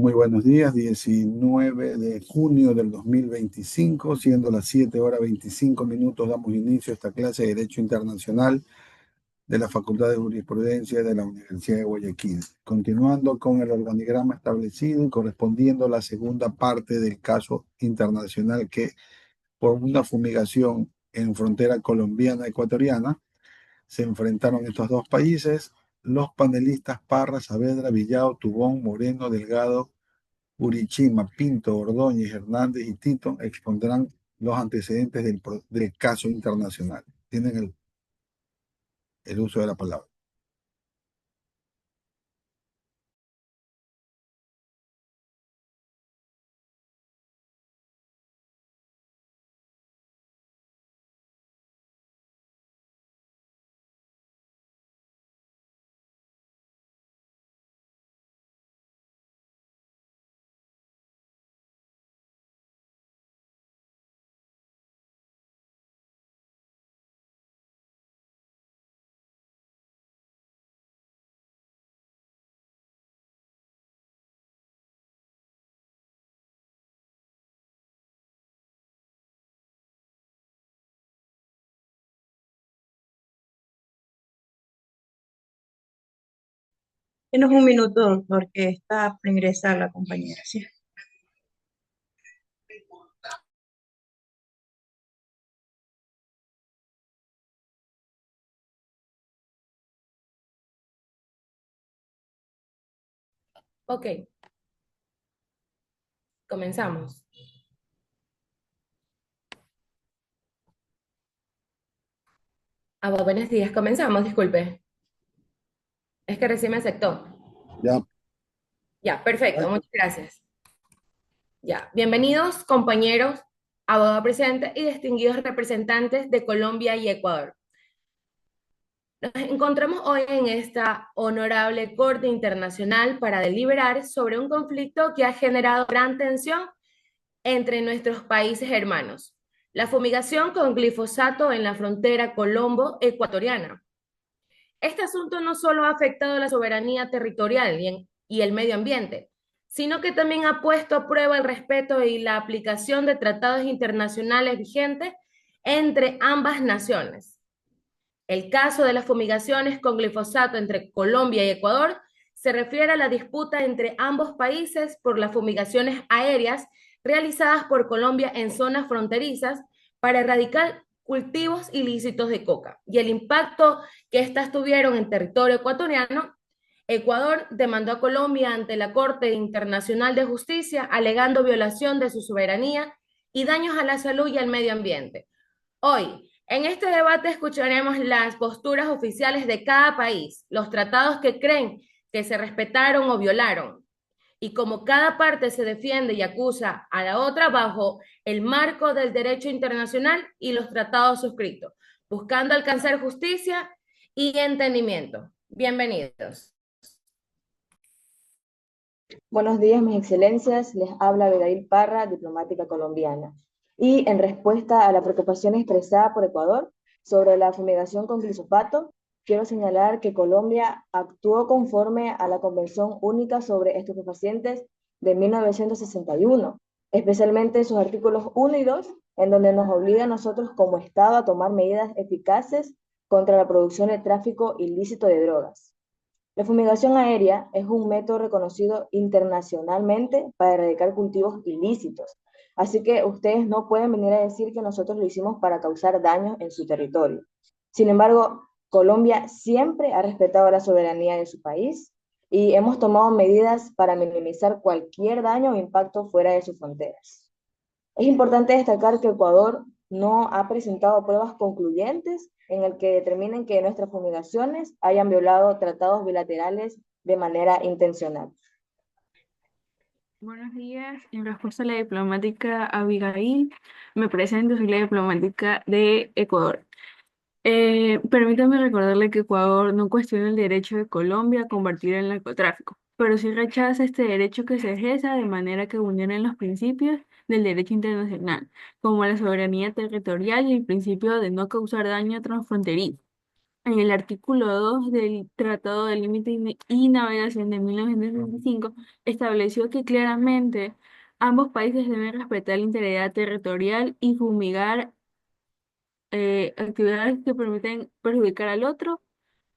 Muy buenos días, 19 de junio del 2025, siendo las 7:25, damos inicio a esta clase de Derecho Internacional de la Facultad de Jurisprudencia de la Universidad de Guayaquil. Continuando con el organigrama establecido y correspondiendo a la segunda parte del caso internacional que por una fumigación en frontera colombiana-ecuatoriana se enfrentaron estos dos países. Los panelistas Parra, Saavedra, Villao, Tubón, Moreno, Delgado, Urichima, Pinto, Ordóñez, Hernández y Tito expondrán los antecedentes del caso internacional. Tienen el uso de la palabra. Tienes un minuto porque está por ingresar la compañera, ¿sí? Ok, comenzamos. Buenos días, comenzamos, disculpe. Es que recién me aceptó. Ya, Ya, perfecto, muchas gracias. Ya, bienvenidos compañeros, abogado presente y distinguidos representantes de Colombia y Ecuador. Nos encontramos hoy en esta honorable Corte Internacional para deliberar sobre un conflicto que ha generado gran tensión entre nuestros países hermanos, la fumigación con glifosato en la frontera colombo-ecuatoriana. Este asunto no solo ha afectado la soberanía territorial y el medio ambiente, sino que también ha puesto a prueba el respeto y la aplicación de tratados internacionales vigentes entre ambas naciones. El caso de las fumigaciones con glifosato entre Colombia y Ecuador se refiere a la disputa entre ambos países por las fumigaciones aéreas realizadas por Colombia en zonas fronterizas para erradicar cultivos ilícitos de coca y el impacto que éstas tuvieron en territorio ecuatoriano. Ecuador demandó a Colombia ante la Corte Internacional de Justicia alegando violación de su soberanía y daños a la salud y al medio ambiente. Hoy, en este debate escucharemos las posturas oficiales de cada país, los tratados que creen que se respetaron o violaron, y cómo cada parte se defiende y acusa a la otra bajo el marco del derecho internacional y los tratados suscritos, buscando alcanzar justicia y entendimiento. Bienvenidos. Buenos días, mis excelencias. Les habla Abigail Parra, diplomática colombiana. Y en respuesta a la preocupación expresada por Ecuador sobre la fumigación con glifosato, quiero señalar que Colombia actuó conforme a la Convención Única sobre Estupefacientes de 1961, especialmente sus artículos 1 y 2, en donde nos obliga a nosotros como Estado a tomar medidas eficaces contra la producción y tráfico ilícito de drogas. La fumigación aérea es un método reconocido internacionalmente para erradicar cultivos ilícitos. Así que ustedes no pueden venir a decir que nosotros lo hicimos para causar daños en su territorio. Sin embargo, Colombia siempre ha respetado la soberanía de su país y hemos tomado medidas para minimizar cualquier daño o impacto fuera de sus fronteras. Es importante destacar que Ecuador no ha presentado pruebas concluyentes en el que determinen que nuestras fumigaciones hayan violado tratados bilaterales de manera intencional. Buenos días, en respuesta a la diplomática Abigail, me presento, soy la diplomática de Ecuador. Permítame recordarle que Ecuador no cuestiona el derecho de Colombia a combatir el narcotráfico, pero sí rechaza este derecho que se ejerza de manera que vulneren los principios del derecho internacional, como la soberanía territorial y el principio de no causar daño transfronterizo. en el artículo 2 del Tratado de Límite y Navegación de 1965, estableció que claramente ambos países deben respetar la integridad territorial y fumigar actividades que permiten perjudicar al otro.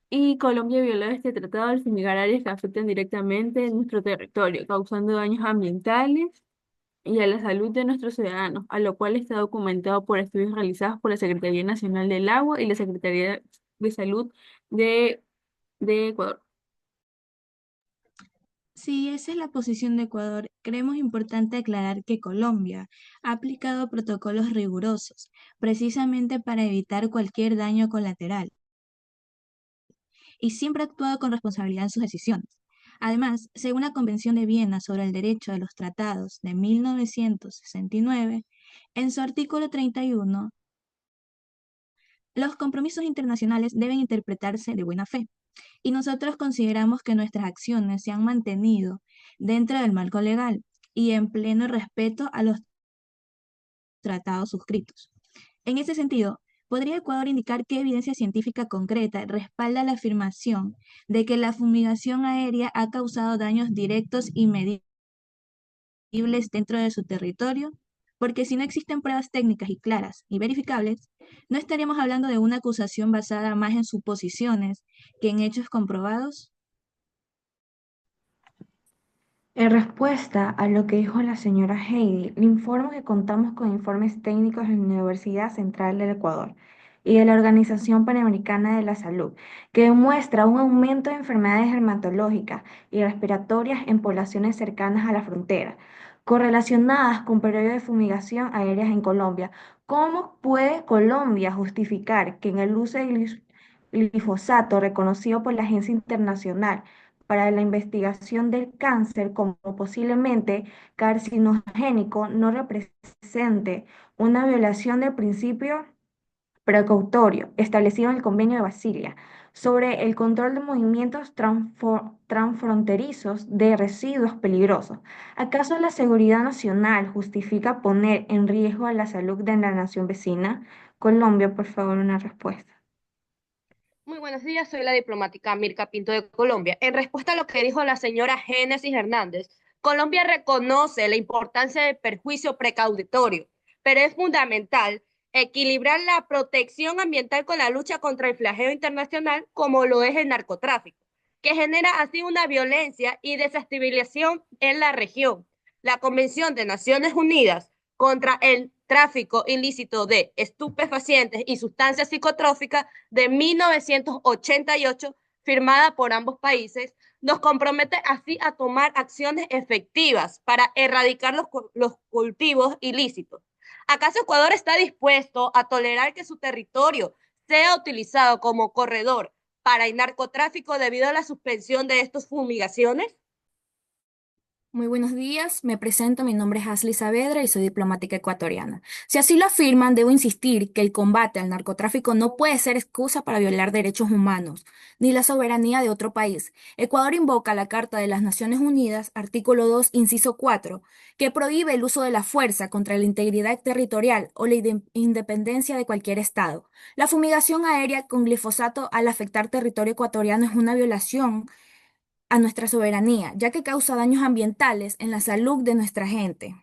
Y Colombia violó este tratado al fumigar áreas que afectan directamente nuestro territorio, causando daños ambientales y a la salud de nuestros ciudadanos, a lo cual está documentado por estudios realizados por la Secretaría Nacional del Agua y la Secretaría de Salud de, de Ecuador. Si esa es la posición de Ecuador, creemos importante aclarar que Colombia ha aplicado protocolos rigurosos, precisamente para evitar cualquier daño colateral, y siempre ha actuado con responsabilidad en sus decisiones. Además, según la Convención de Viena sobre el Derecho de los Tratados de 1969, en su artículo 31, los compromisos internacionales deben interpretarse de buena fe, y nosotros consideramos que nuestras acciones se han mantenido dentro del marco legal y en pleno respeto a los tratados suscritos. En ese sentido, ¿podría Ecuador indicar qué evidencia científica concreta respalda la afirmación de que la fumigación aérea ha causado daños directos y medibles dentro de su territorio? Porque si no existen pruebas técnicas y claras y verificables, no estaríamos hablando de una acusación basada más en suposiciones que en hechos comprobados. En respuesta a lo que dijo la señora Heidi, le informo que contamos con informes técnicos de la Universidad Central del Ecuador y de la Organización Panamericana de la Salud, que demuestra un aumento de enfermedades dermatológicas y respiratorias en poblaciones cercanas a la frontera, correlacionadas con periodos de fumigación aéreas en Colombia. ¿Cómo puede Colombia justificar que en el uso de glifosato reconocido por la Agencia Internacional para la investigación del cáncer como posiblemente carcinogénico no represente una violación del principio precautorio establecido en el Convenio de Basilea sobre el control de movimientos transfronterizos de residuos peligrosos? ¿Acaso la seguridad nacional justifica poner en riesgo a la salud de la nación vecina? Colombia, por favor, una respuesta. Muy buenos días, soy la diplomática Mirka Pinto de Colombia. En respuesta a lo que dijo la señora Génesis Hernández, Colombia reconoce la importancia del perjuicio precaudatorio, pero es fundamental equilibrar la protección ambiental con la lucha contra el flagelo internacional, como lo es el narcotráfico, que genera así una violencia y desestabilización en la región. La Convención de Naciones Unidas contra el tráfico ilícito de estupefacientes y sustancias psicotrópicas de 1988, firmada por ambos países, nos compromete así a tomar acciones efectivas para erradicar los cultivos ilícitos. ¿Acaso Ecuador está dispuesto a tolerar que su territorio sea utilizado como corredor para el narcotráfico debido a la suspensión de estas fumigaciones? Muy buenos días, me presento, mi nombre es Ashley Saavedra y soy diplomática ecuatoriana. Si así lo afirman, debo insistir que el combate al narcotráfico no puede ser excusa para violar derechos humanos, ni la soberanía de otro país. Ecuador invoca la Carta de las Naciones Unidas, artículo 2, inciso 4, que prohíbe el uso de la fuerza contra la integridad territorial o la independencia de cualquier Estado. La fumigación aérea con glifosato al afectar territorio ecuatoriano es una violación a nuestra soberanía, ya que causa daños ambientales en la salud de nuestra gente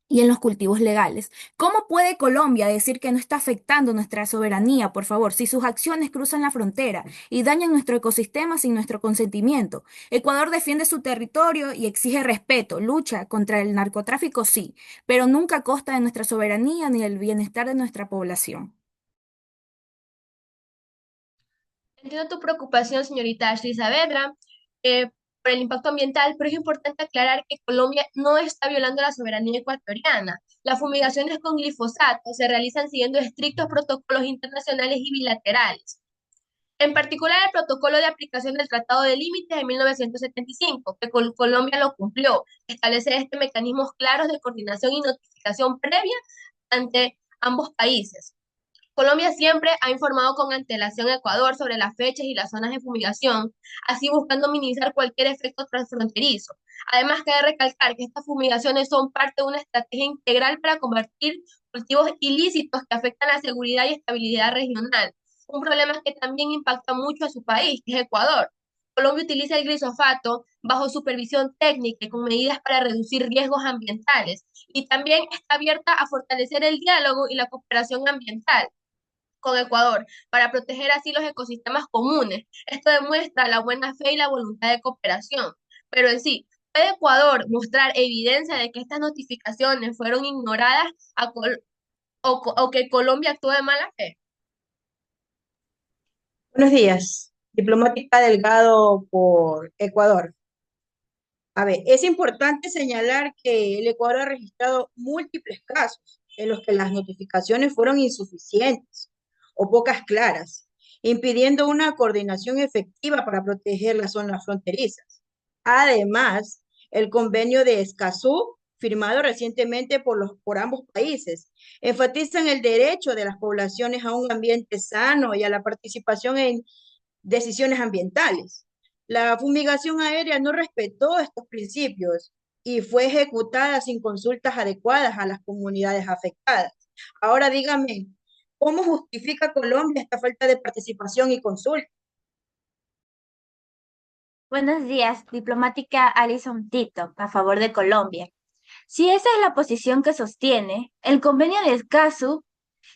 y en los cultivos legales. ¿Cómo puede Colombia decir que no está afectando nuestra soberanía, por favor, si sus acciones cruzan la frontera y dañan nuestro ecosistema sin nuestro consentimiento? Ecuador defiende su territorio y exige respeto, lucha contra el narcotráfico, sí, pero nunca a costa de nuestra soberanía ni del bienestar de nuestra población. Entiendo tu preocupación, señorita Ashley Saavedra, por el impacto ambiental, pero es importante aclarar que Colombia no está violando la soberanía ecuatoriana. Las fumigaciones con glifosato se realizan siguiendo estrictos protocolos internacionales y bilaterales. En particular, el protocolo de aplicación del Tratado de Límites de 1975, que Colombia lo cumplió, establece mecanismos claros de coordinación y notificación previa ante ambos países. Colombia siempre ha informado con antelación a Ecuador sobre las fechas y las zonas de fumigación, así buscando minimizar cualquier efecto transfronterizo. Además, cabe recalcar que estas fumigaciones son parte de una estrategia integral para combatir cultivos ilícitos que afectan la seguridad y estabilidad regional. un problema que también impacta mucho a su país, que es Ecuador. Colombia utiliza el glifosato bajo supervisión técnica y con medidas para reducir riesgos ambientales, y también está abierta a fortalecer el diálogo y la cooperación ambiental con Ecuador para proteger así los ecosistemas comunes. Esto demuestra la buena fe y la voluntad de cooperación. Pero en sí, ¿puede Ecuador mostrar evidencia de que estas notificaciones fueron ignoradas o que Colombia actuó de mala fe? Buenos días, diplomática Delgado por Ecuador. A ver, es importante señalar que el Ecuador ha registrado múltiples casos en los que las notificaciones fueron insuficientes o pocas claras, impidiendo una coordinación efectiva para proteger las zonas fronterizas. Además, el convenio de Escazú, firmado recientemente por ambos países, enfatiza en el derecho de las poblaciones a un ambiente sano y a la participación en decisiones ambientales. La fumigación aérea no respetó estos principios y fue ejecutada sin consultas adecuadas a las comunidades afectadas. Ahora dígame, ¿cómo justifica Colombia esta falta de participación y consulta? Buenos días, diplomática Alison Tito, a favor de Colombia. Si esa es la posición que sostiene, el convenio de Escazú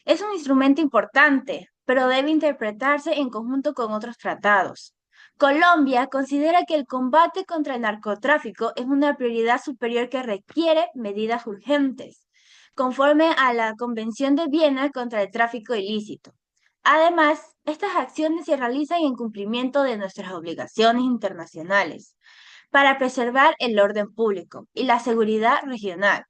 es un instrumento importante, pero debe interpretarse en conjunto con otros tratados. Colombia considera que el combate contra el narcotráfico es una prioridad superior que requiere medidas urgentes, conforme a la Convención de Viena contra el tráfico ilícito. Además, estas acciones se realizan en cumplimiento de nuestras obligaciones internacionales para preservar el orden público y la seguridad regional.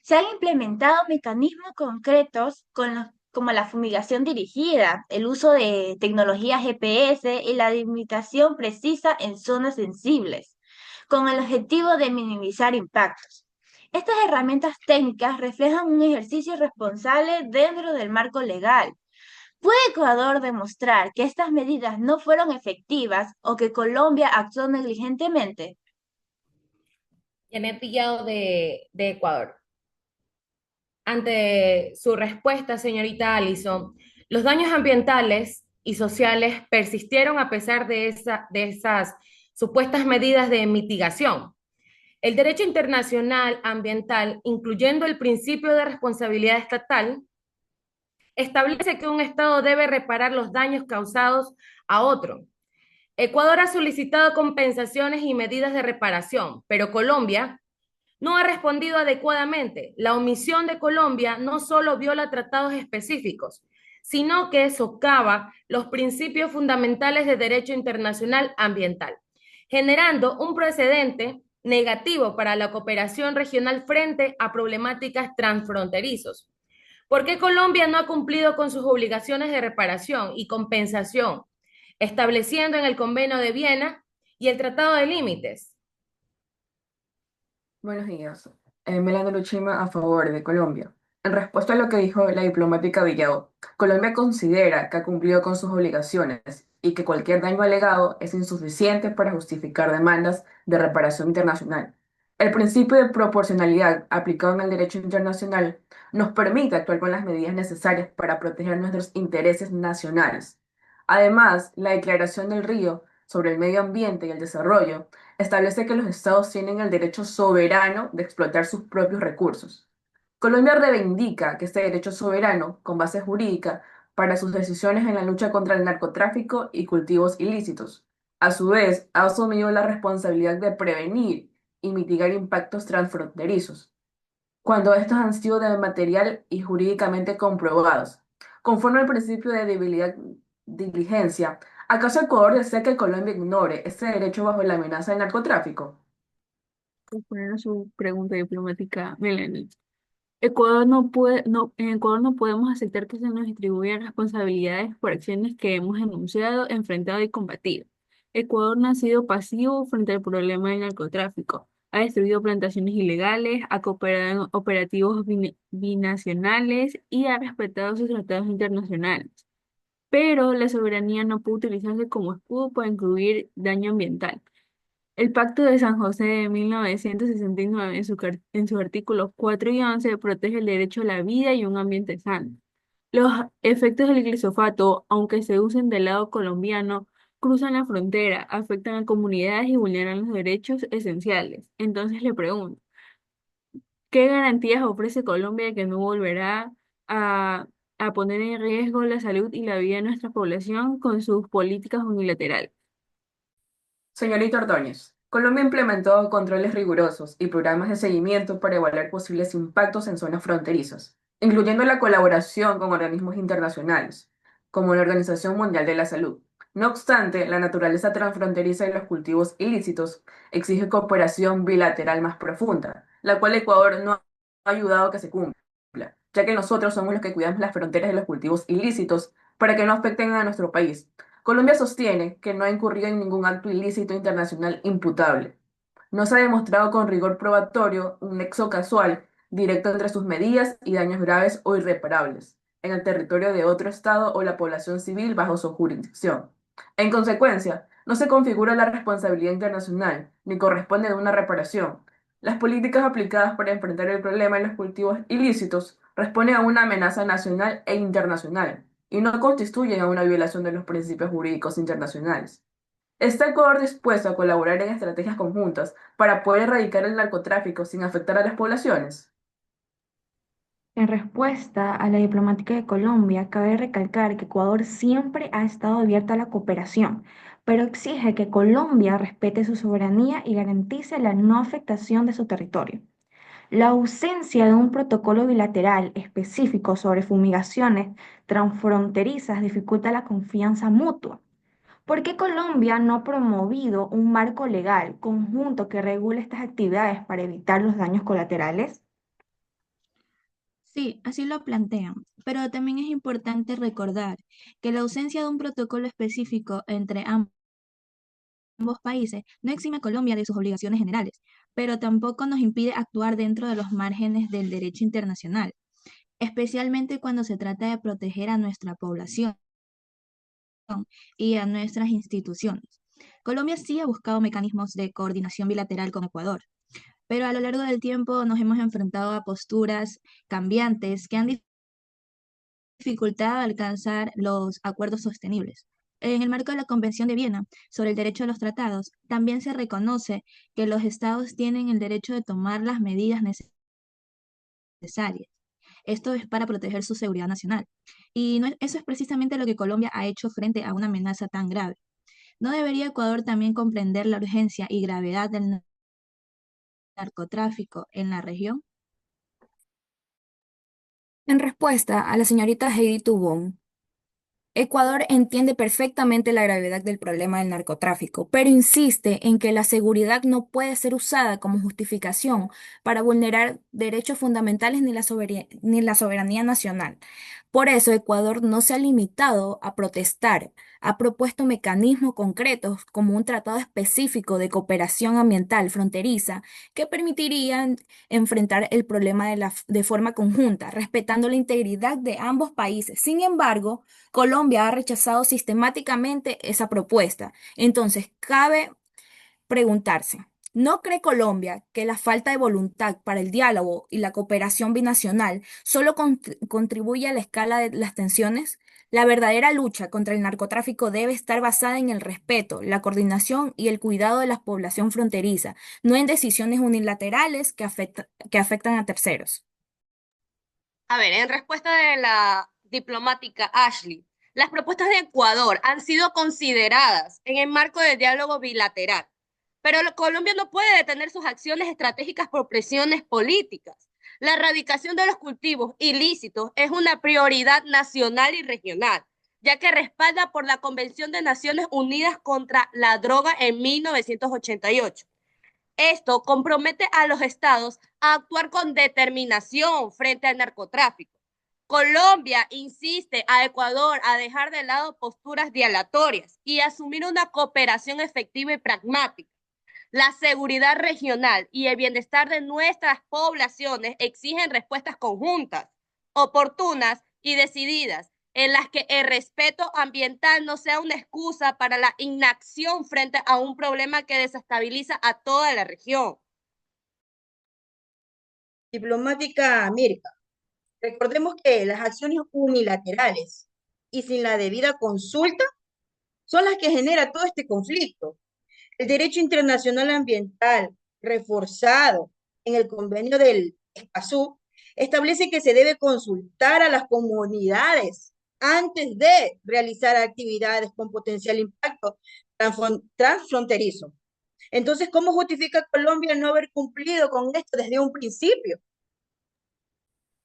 Se han implementado mecanismos concretos como la fumigación dirigida, el uso de tecnología GPS y la delimitación precisa en zonas sensibles, con el objetivo de minimizar impactos. Estas herramientas técnicas reflejan un ejercicio responsable dentro del marco legal. ¿Puede Ecuador demostrar que estas medidas no fueron efectivas o que Colombia actuó negligentemente? Janet Villado de Ecuador. Ante su respuesta, señorita Allison, los daños ambientales y sociales persistieron a pesar de esas supuestas medidas de mitigación. El derecho internacional ambiental, incluyendo el principio de responsabilidad estatal, establece que un Estado debe reparar los daños causados a otro. Ecuador ha solicitado compensaciones y medidas de reparación, pero Colombia no ha respondido adecuadamente. La omisión de Colombia no solo viola tratados específicos, sino que socava los principios fundamentales de derecho internacional ambiental, generando un precedente negativo para la cooperación regional frente a problemáticas transfronterizos. ¿Por qué Colombia no ha cumplido con sus obligaciones de reparación y compensación, estableciendo en el Convenio de Viena y el Tratado de Límites? Buenos días. Melanie Luchima a favor de Colombia. En respuesta a lo que dijo la diplomática Villado, Colombia considera que ha cumplido con sus obligaciones y que cualquier daño alegado es insuficiente para justificar demandas de reparación internacional. El principio de proporcionalidad aplicado en el derecho internacional nos permite actuar con las medidas necesarias para proteger nuestros intereses nacionales. Además, la Declaración del Río sobre el Medio Ambiente y el Desarrollo establece que los estados tienen el derecho soberano de explotar sus propios recursos. Colombia reivindica que este derecho soberano, con base jurídica, para sus decisiones en la lucha contra el narcotráfico y cultivos ilícitos. A su vez, ha asumido la responsabilidad de prevenir y mitigar impactos transfronterizos, cuando estos han sido de material y jurídicamente comprobados. Conforme al principio de debilidad diligencia, ¿acaso Ecuador desea que Colombia ignore ese derecho bajo la amenaza del narcotráfico? Responder a su pregunta diplomática, Melanie. En Ecuador no podemos aceptar que se nos distribuyan responsabilidades por acciones que hemos denunciado, enfrentado y combatido. Ecuador no ha sido pasivo frente al problema del narcotráfico. Ha destruido plantaciones ilegales, ha cooperado en operativos binacionales y ha respetado sus tratados internacionales. Pero la soberanía no puede utilizarse como escudo para incluir daño ambiental. El Pacto de San José de 1969, en sus artículos 4 y 11, protege el derecho a la vida y un ambiente sano. Los efectos del glifosato, aunque se usen del lado colombiano, cruzan la frontera, afectan a comunidades y vulneran los derechos esenciales. Entonces le pregunto, ¿qué garantías ofrece Colombia de que no volverá a, a poner en riesgo la salud y la vida de nuestra población con sus políticas unilaterales? Señorita Ordóñez, Colombia implementó controles rigurosos y programas de seguimiento para evaluar posibles impactos en zonas fronterizas, incluyendo la colaboración con organismos internacionales, como la Organización Mundial de la Salud. No obstante, la naturaleza transfronteriza de los cultivos ilícitos exige cooperación bilateral más profunda, la cual Ecuador no ha ayudado a que se cumpla, ya que nosotros somos los que cuidamos las fronteras de los cultivos ilícitos para que no afecten a nuestro país. Colombia sostiene que no ha incurrido en ningún acto ilícito internacional imputable. No se ha demostrado con rigor probatorio un nexo casual directo entre sus medidas y daños graves o irreparables en el territorio de otro Estado o la población civil bajo su jurisdicción. En consecuencia, no se configura la responsabilidad internacional ni corresponde una reparación. Las políticas aplicadas para enfrentar el problema de los cultivos ilícitos responden a una amenaza nacional e internacional y no constituyen a una violación de los principios jurídicos internacionales. ¿Está Ecuador dispuesto a colaborar en estrategias conjuntas para poder erradicar el narcotráfico sin afectar a las poblaciones? En respuesta a la diplomática de Colombia, cabe recalcar que Ecuador siempre ha estado abierto a la cooperación, pero exige que Colombia respete su soberanía y garantice la no afectación de su territorio. La ausencia de un protocolo bilateral específico sobre fumigaciones transfronterizas dificulta la confianza mutua. ¿Por qué Colombia no ha promovido un marco legal conjunto que regule estas actividades para evitar los daños colaterales? Sí, así lo plantean, pero también es importante recordar que la ausencia de un protocolo específico entre ambos países no exime a Colombia de sus obligaciones generales, pero tampoco nos impide actuar dentro de los márgenes del derecho internacional, especialmente cuando se trata de proteger a nuestra población y a nuestras instituciones. Colombia sí ha buscado mecanismos de coordinación bilateral con Ecuador, pero a lo largo del tiempo nos hemos enfrentado a posturas cambiantes que han dificultado alcanzar los acuerdos sostenibles. En el marco de la Convención de Viena sobre el derecho a los tratados, también se reconoce que los estados tienen el derecho de tomar las medidas necesarias. Esto es para proteger su seguridad nacional. Y eso es precisamente lo que Colombia ha hecho frente a una amenaza tan grave. ¿No debería Ecuador también comprender la urgencia y gravedad del narcotráfico en la región? En respuesta a la señorita Heidi Tubón, Ecuador entiende perfectamente la gravedad del problema del narcotráfico, pero insiste en que la seguridad no puede ser usada como justificación para vulnerar derechos fundamentales ni la soberanía nacional. Por eso, Ecuador no se ha limitado a protestar, ha propuesto mecanismos concretos como un tratado específico de cooperación ambiental fronteriza que permitirían enfrentar el problema de forma conjunta, respetando la integridad de ambos países. Sin embargo, Colombia ha rechazado sistemáticamente esa propuesta. Entonces, cabe preguntarse, ¿no cree Colombia que la falta de voluntad para el diálogo y la cooperación binacional solo contribuye a la escala de las tensiones? La verdadera lucha contra el narcotráfico debe estar basada en el respeto, la coordinación y el cuidado de la población fronteriza, no en decisiones unilaterales que afectan a terceros. A ver, en respuesta de la diplomática Ashley, las propuestas de Ecuador han sido consideradas en el marco del diálogo bilateral, pero Colombia no puede detener sus acciones estratégicas por presiones políticas. La erradicación de los cultivos ilícitos es una prioridad nacional y regional, ya que respalda por la Convención de Naciones Unidas contra la Droga en 1988. Esto compromete a los estados a actuar con determinación frente al narcotráfico. Colombia insiste a Ecuador a dejar de lado posturas dilatorias y asumir una cooperación efectiva y pragmática. La seguridad regional y el bienestar de nuestras poblaciones exigen respuestas conjuntas, oportunas y decididas, en las que el respeto ambiental no sea una excusa para la inacción frente a un problema que desestabiliza a toda la región. Diplomática Mirka, Recordemos que las acciones unilaterales y sin la debida consulta son las que generan todo este conflicto. El derecho internacional ambiental, reforzado en el convenio del Escazú, establece que se debe consultar a las comunidades antes de realizar actividades con potencial impacto transfronterizo. Entonces, ¿cómo justifica Colombia no haber cumplido con esto desde un principio?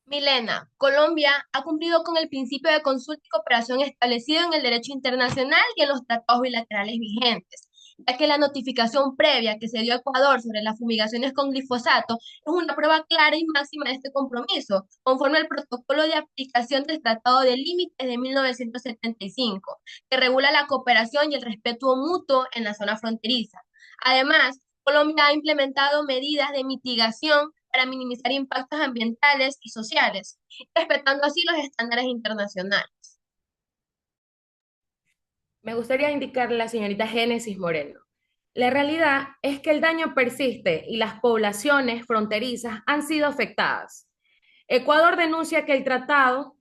Milena, Colombia ha cumplido con el principio de consulta y cooperación establecido en el derecho internacional y en los tratados bilaterales vigentes, ya que la notificación previa que se dio a Ecuador sobre las fumigaciones con glifosato es una prueba clara y máxima de este compromiso, conforme al protocolo de aplicación del Tratado de Límites de 1975, que regula la cooperación y el respeto mutuo en la zona fronteriza. Además, Colombia ha implementado medidas de mitigación para minimizar impactos ambientales y sociales, respetando así los estándares internacionales. Me gustaría indicarle a la señorita Génesis Moreno. La realidad es que el daño persiste y las poblaciones fronterizas han sido afectadas. Ecuador denuncia que el tratado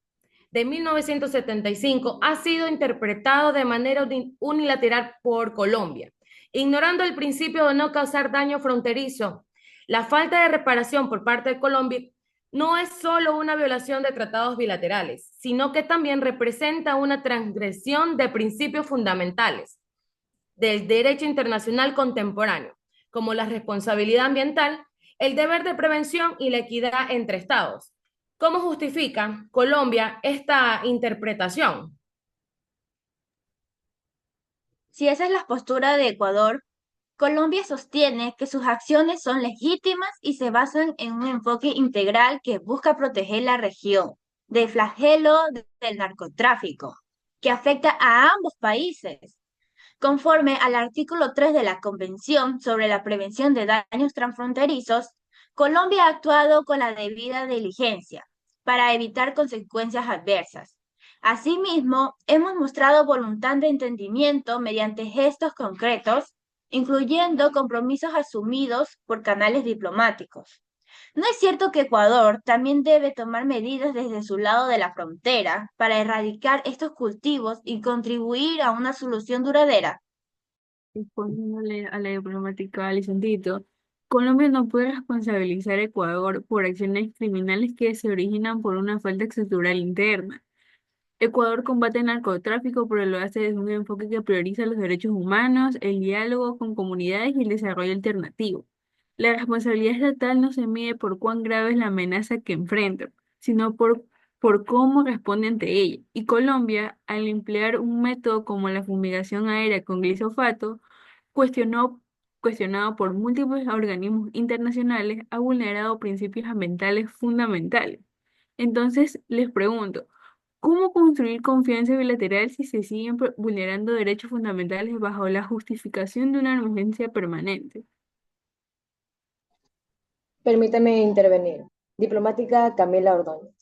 de 1975 ha sido interpretado de manera unilateral por Colombia, ignorando el principio de no causar daño fronterizo. La falta de reparación por parte de Colombia no es solo una violación de tratados bilaterales, sino que también representa una transgresión de principios fundamentales del derecho internacional contemporáneo, como la responsabilidad ambiental, el deber de prevención y la equidad entre estados. ¿Cómo justifica Colombia esta interpretación? Si esa es la postura de Ecuador, Colombia sostiene que sus acciones son legítimas y se basan en un enfoque integral que busca proteger la región del flagelo del narcotráfico, que afecta a ambos países. Conforme al artículo 3 de la Convención sobre la Prevención de Daños Transfronterizos, Colombia ha actuado con la debida diligencia para evitar consecuencias adversas. Asimismo, hemos mostrado voluntad de entendimiento mediante gestos concretos, incluyendo compromisos asumidos por canales diplomáticos. ¿No es cierto que Ecuador también debe tomar medidas desde su lado de la frontera para erradicar estos cultivos y contribuir a una solución duradera? Respondiéndole a la diplomática Alison Tito, Colombia no puede responsabilizar a Ecuador por acciones criminales que se originan por una falta estructural interna. Ecuador combate el narcotráfico, pero lo hace desde un enfoque que prioriza los derechos humanos, el diálogo con comunidades y el desarrollo alternativo. La responsabilidad estatal no se mide por cuán grave es la amenaza que enfrenta, sino por cómo responde ante ella. Y Colombia, al emplear un método como la fumigación aérea con glifosato, cuestionó, cuestionado por múltiples organismos internacionales, ha vulnerado principios ambientales fundamentales. Entonces, les pregunto, ¿cómo construir confianza bilateral si se siguen vulnerando derechos fundamentales bajo la justificación de una emergencia permanente? Permítame intervenir. Diplomática Camila Ordóñez.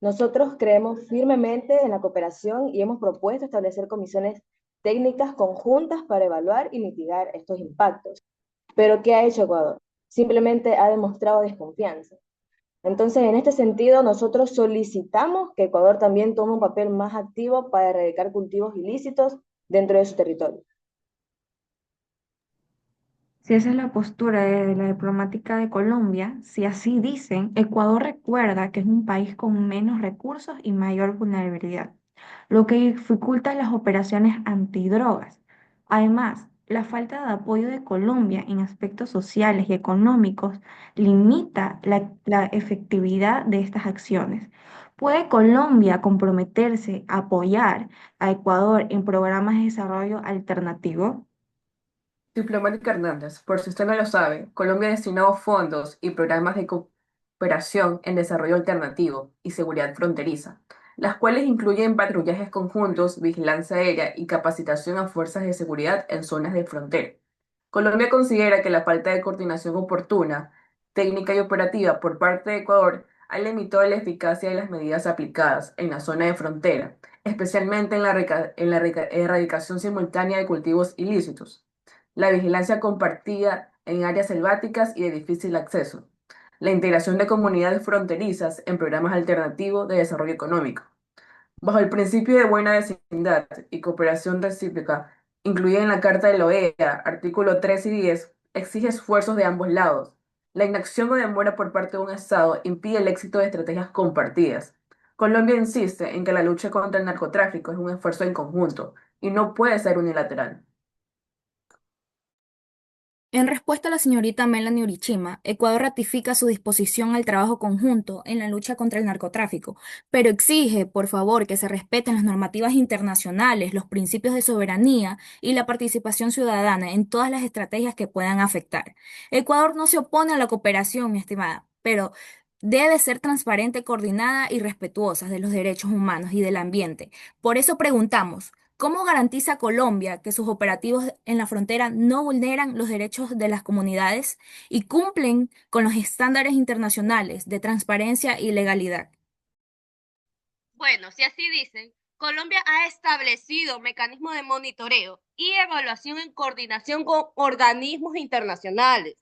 Nosotros creemos firmemente en la cooperación y hemos propuesto establecer comisiones técnicas conjuntas para evaluar y mitigar estos impactos. Pero ¿qué ha hecho Ecuador? Simplemente ha demostrado desconfianza. Entonces, en este sentido, nosotros solicitamos que Ecuador también tome un papel más activo para erradicar cultivos ilícitos dentro de su territorio. Si esa es la postura de la diplomática de Colombia, si así dicen, Ecuador recuerda que es un país con menos recursos y mayor vulnerabilidad, lo que dificulta las operaciones antidrogas. Además, la falta de apoyo de Colombia en aspectos sociales y económicos limita la efectividad de estas acciones. ¿Puede Colombia comprometerse a apoyar a Ecuador en programas de desarrollo alternativo? Diplomática Hernández, por si usted no lo sabe, Colombia ha destinado fondos y programas de cooperación en desarrollo alternativo y seguridad fronteriza, las cuales incluyen patrullajes conjuntos, vigilancia aérea y capacitación a fuerzas de seguridad en zonas de frontera. Colombia considera que la falta de coordinación oportuna, técnica y operativa por parte de Ecuador ha limitado la eficacia de las medidas aplicadas en la zona de frontera, especialmente en la erradicación simultánea de cultivos ilícitos, la vigilancia compartida en áreas selváticas y de difícil acceso, la integración de comunidades fronterizas en programas alternativos de desarrollo económico. Bajo el principio de buena vecindad y cooperación recíproca, incluida en la Carta de la OEA, artículo 3 y 10, exige esfuerzos de ambos lados. La inacción o demora por parte de un Estado impide el éxito de estrategias compartidas. Colombia insiste en que la lucha contra el narcotráfico es un esfuerzo en conjunto y no puede ser unilateral. En respuesta a la señorita Melanie Urichima, Ecuador ratifica su disposición al trabajo conjunto en la lucha contra el narcotráfico, pero exige, por favor, que se respeten las normativas internacionales, los principios de soberanía y la participación ciudadana en todas las estrategias que puedan afectar. Ecuador no se opone a la cooperación, mi estimada, pero debe ser transparente, coordinada y respetuosa de los derechos humanos y del ambiente. Por eso preguntamos, ¿cómo garantiza Colombia que sus operativos en la frontera no vulneran los derechos de las comunidades y cumplen con los estándares internacionales de transparencia y legalidad? Bueno, si así dicen, Colombia ha establecido mecanismos de monitoreo y evaluación en coordinación con organismos internacionales,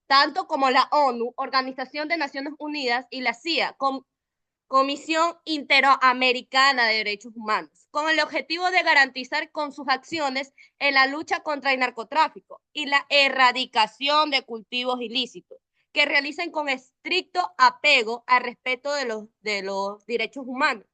tanto como la ONU, Organización de Naciones Unidas, y la CIA, Comisión Interamericana de Derechos Humanos, con el objetivo de garantizar con sus acciones en la lucha contra el narcotráfico y la erradicación de cultivos ilícitos, que realicen con estricto apego al respeto de los derechos humanos.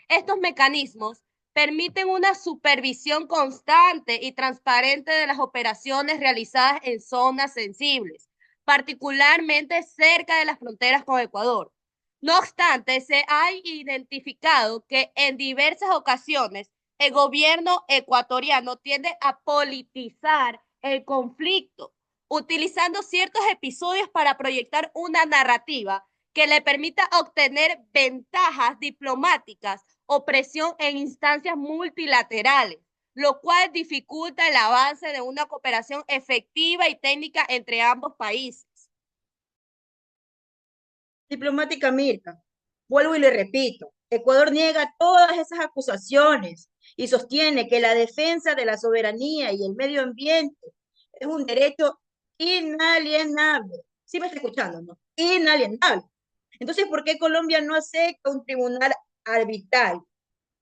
Estos mecanismos permiten una supervisión constante y transparente de las operaciones realizadas en zonas sensibles, particularmente cerca de las fronteras con Ecuador. No obstante, se ha identificado que en diversas ocasiones el gobierno ecuatoriano tiende a politizar el conflicto, utilizando ciertos episodios para proyectar una narrativa que le permita obtener ventajas diplomáticas o presión en instancias multilaterales, lo cual dificulta el avance de una cooperación efectiva y técnica entre ambos países. Diplomática Mirka, vuelvo y le repito, Ecuador niega todas esas acusaciones y sostiene que la defensa de la soberanía y el medio ambiente es un derecho inalienable. ¿Sí me está escuchando, no? Inalienable. Entonces, ¿por qué Colombia no acepta un tribunal arbitral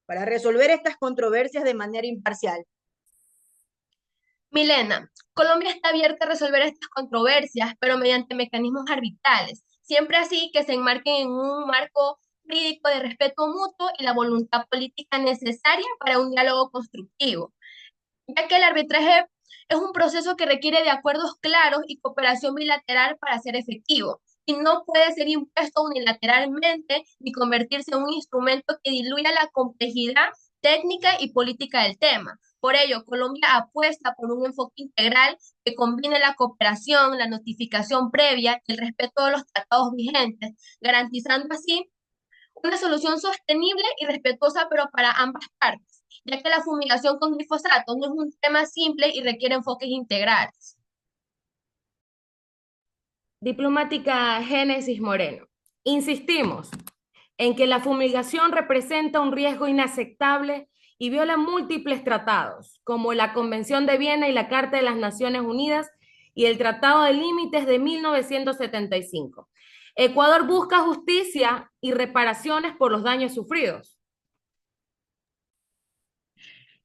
para resolver estas controversias de manera imparcial? Milena, Colombia está abierta a resolver estas controversias, pero mediante mecanismos arbitrales, siempre así que se enmarquen en un marco jurídico de respeto mutuo y la voluntad política necesaria para un diálogo constructivo, ya que el arbitraje es un proceso que requiere de acuerdos claros y cooperación bilateral para ser efectivo, y no puede ser impuesto unilateralmente ni convertirse en un instrumento que diluya la complejidad técnica y política del tema. Por ello, Colombia apuesta por un enfoque integral que combine la cooperación, la notificación previa y el respeto de los tratados vigentes, garantizando así una solución sostenible y respetuosa, pero para ambas partes, ya que la fumigación con glifosato no es un tema simple y requiere enfoques integrales. Diplomática Génesis Moreno. Insistimos en que la fumigación representa un riesgo inaceptable y viola múltiples tratados, como la Convención de Viena y la Carta de las Naciones Unidas y el Tratado de Límites de 1975. Ecuador busca justicia y reparaciones por los daños sufridos.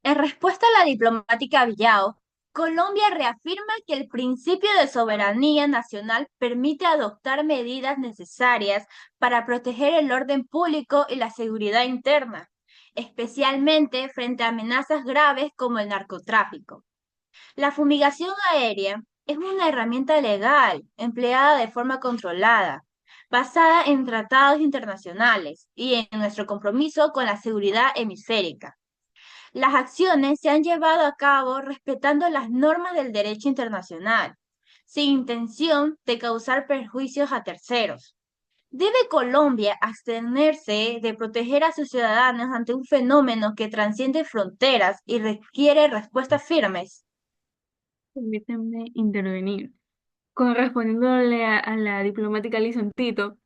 En respuesta a la diplomática Villao, Colombia reafirma que el principio de soberanía nacional permite adoptar medidas necesarias para proteger el orden público y la seguridad interna, especialmente frente a amenazas graves como el narcotráfico. La fumigación aérea es una herramienta legal empleada de forma controlada, basada en tratados internacionales y en nuestro compromiso con la seguridad hemisférica. Las acciones se han llevado a cabo respetando las normas del derecho internacional, sin intención de causar perjuicios a terceros. ¿Debe Colombia abstenerse de proteger a sus ciudadanos ante un fenómeno que trasciende fronteras y requiere respuestas firmes? Permítanme intervenir. Correspondiéndole a la diplomática Alison Tito,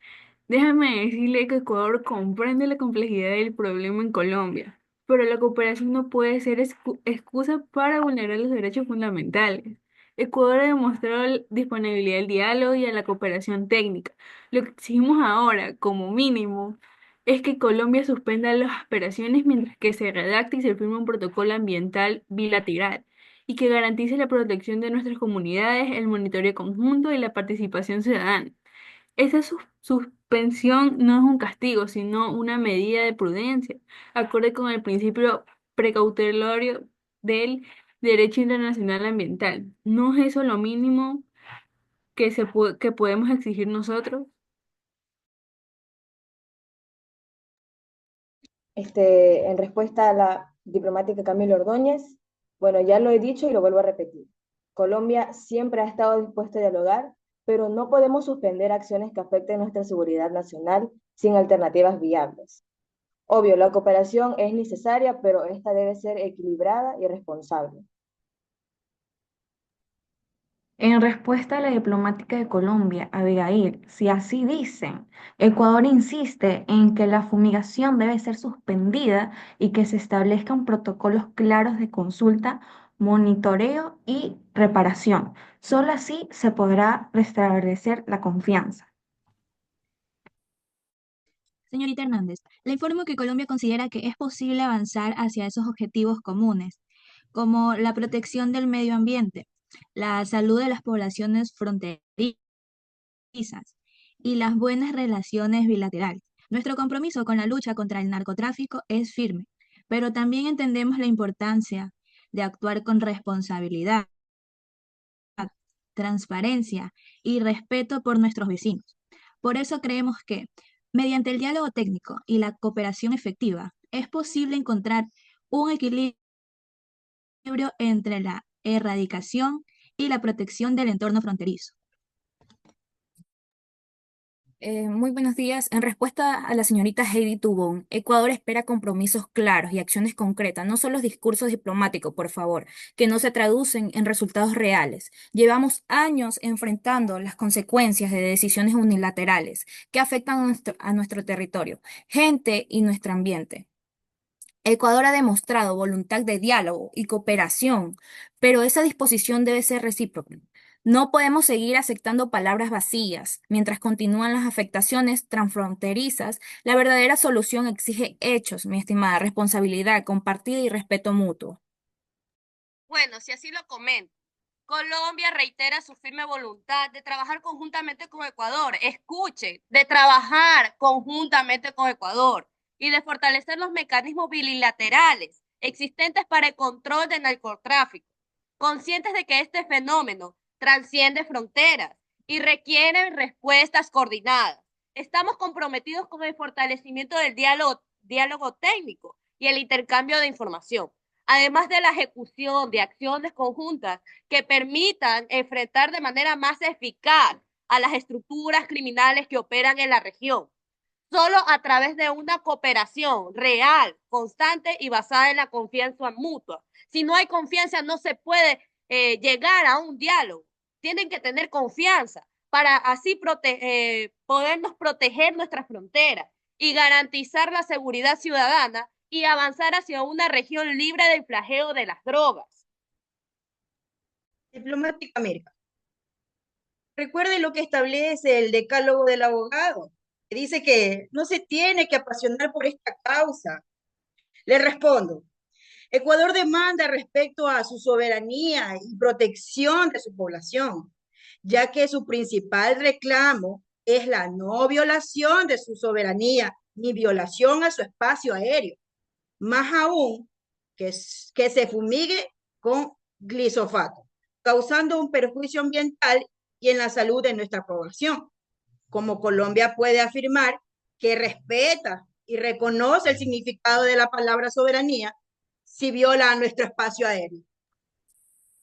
déjame decirle que Ecuador comprende la complejidad del problema en Colombia, pero la cooperación no puede ser excusa para vulnerar los derechos fundamentales. Ecuador ha demostrado disponibilidad al diálogo y a la cooperación técnica. Lo que exigimos ahora, como mínimo, es que Colombia suspenda las operaciones mientras que se redacte y se firme un protocolo ambiental bilateral y que garantice la protección de nuestras comunidades, el monitoreo conjunto y la participación ciudadana. Esa suspensión no es un castigo, sino una medida de prudencia, acorde con el principio precautorio del derecho internacional ambiental. ¿No es eso lo mínimo que podemos exigir nosotros? En respuesta a la diplomática Camila Ordóñez, bueno, ya lo he dicho y lo vuelvo a repetir. Colombia siempre ha estado dispuesta a dialogar, pero no podemos suspender acciones que afecten nuestra seguridad nacional sin alternativas viables. Obvio, la cooperación es necesaria, pero esta debe ser equilibrada y responsable. En respuesta a la diplomática de Colombia, Abigail, si así dicen, Ecuador insiste en que la fumigación debe ser suspendida y que se establezcan protocolos claros de consulta, monitoreo y reparación. Solo así se podrá restablecer la confianza. Señorita Hernández, le informo que Colombia considera que es posible avanzar hacia esos objetivos comunes, como la protección del medio ambiente, la salud de las poblaciones fronterizas y las buenas relaciones bilaterales. Nuestro compromiso con la lucha contra el narcotráfico es firme, pero también entendemos la importancia de actuar con responsabilidad, transparencia y respeto por nuestros vecinos. Por eso creemos que, mediante el diálogo técnico y la cooperación efectiva, es posible encontrar un equilibrio entre la erradicación y la protección del entorno fronterizo. Muy buenos días. En respuesta a la señorita Heidi Tubón, Ecuador espera compromisos claros y acciones concretas, no solo discursos diplomáticos, por favor, que no se traducen en resultados reales. Llevamos años enfrentando las consecuencias de decisiones unilaterales que afectan a nuestro territorio, gente y nuestro ambiente. Ecuador ha demostrado voluntad de diálogo y cooperación, pero esa disposición debe ser recíproca. No podemos seguir aceptando palabras vacías. Mientras continúan las afectaciones transfronterizas, la verdadera solución exige hechos, mi estimada, responsabilidad compartida y respeto mutuo. Bueno, si así lo comento, Colombia reitera su firme voluntad de trabajar conjuntamente con Ecuador. Escuche, de trabajar conjuntamente con Ecuador y de fortalecer los mecanismos bilaterales existentes para el control del narcotráfico, conscientes de que este fenómeno transciende fronteras y requiere respuestas coordinadas. Estamos comprometidos con el fortalecimiento del diálogo técnico y el intercambio de información, además de la ejecución de acciones conjuntas que permitan enfrentar de manera más eficaz a las estructuras criminales que operan en la región. Solo a través de una cooperación real, constante y basada en la confianza mutua. Si no hay confianza, no se puede llegar a un diálogo. Tienen que tener confianza para así podernos proteger nuestras fronteras y garantizar la seguridad ciudadana y avanzar hacia una región libre del flagelo de las drogas. Diplomática América. Recuerde lo que establece el decálogo del abogado, que dice que no se tiene que apasionar por esta causa. Le respondo, Ecuador demanda respecto a su soberanía y protección de su población, ya que su principal reclamo es la no violación de su soberanía ni violación a su espacio aéreo, más aún que se fumigue con glifosato, causando un perjuicio ambiental y en la salud de nuestra población. Como Colombia puede afirmar que respeta y reconoce el significado de la palabra soberanía si viola nuestro espacio aéreo.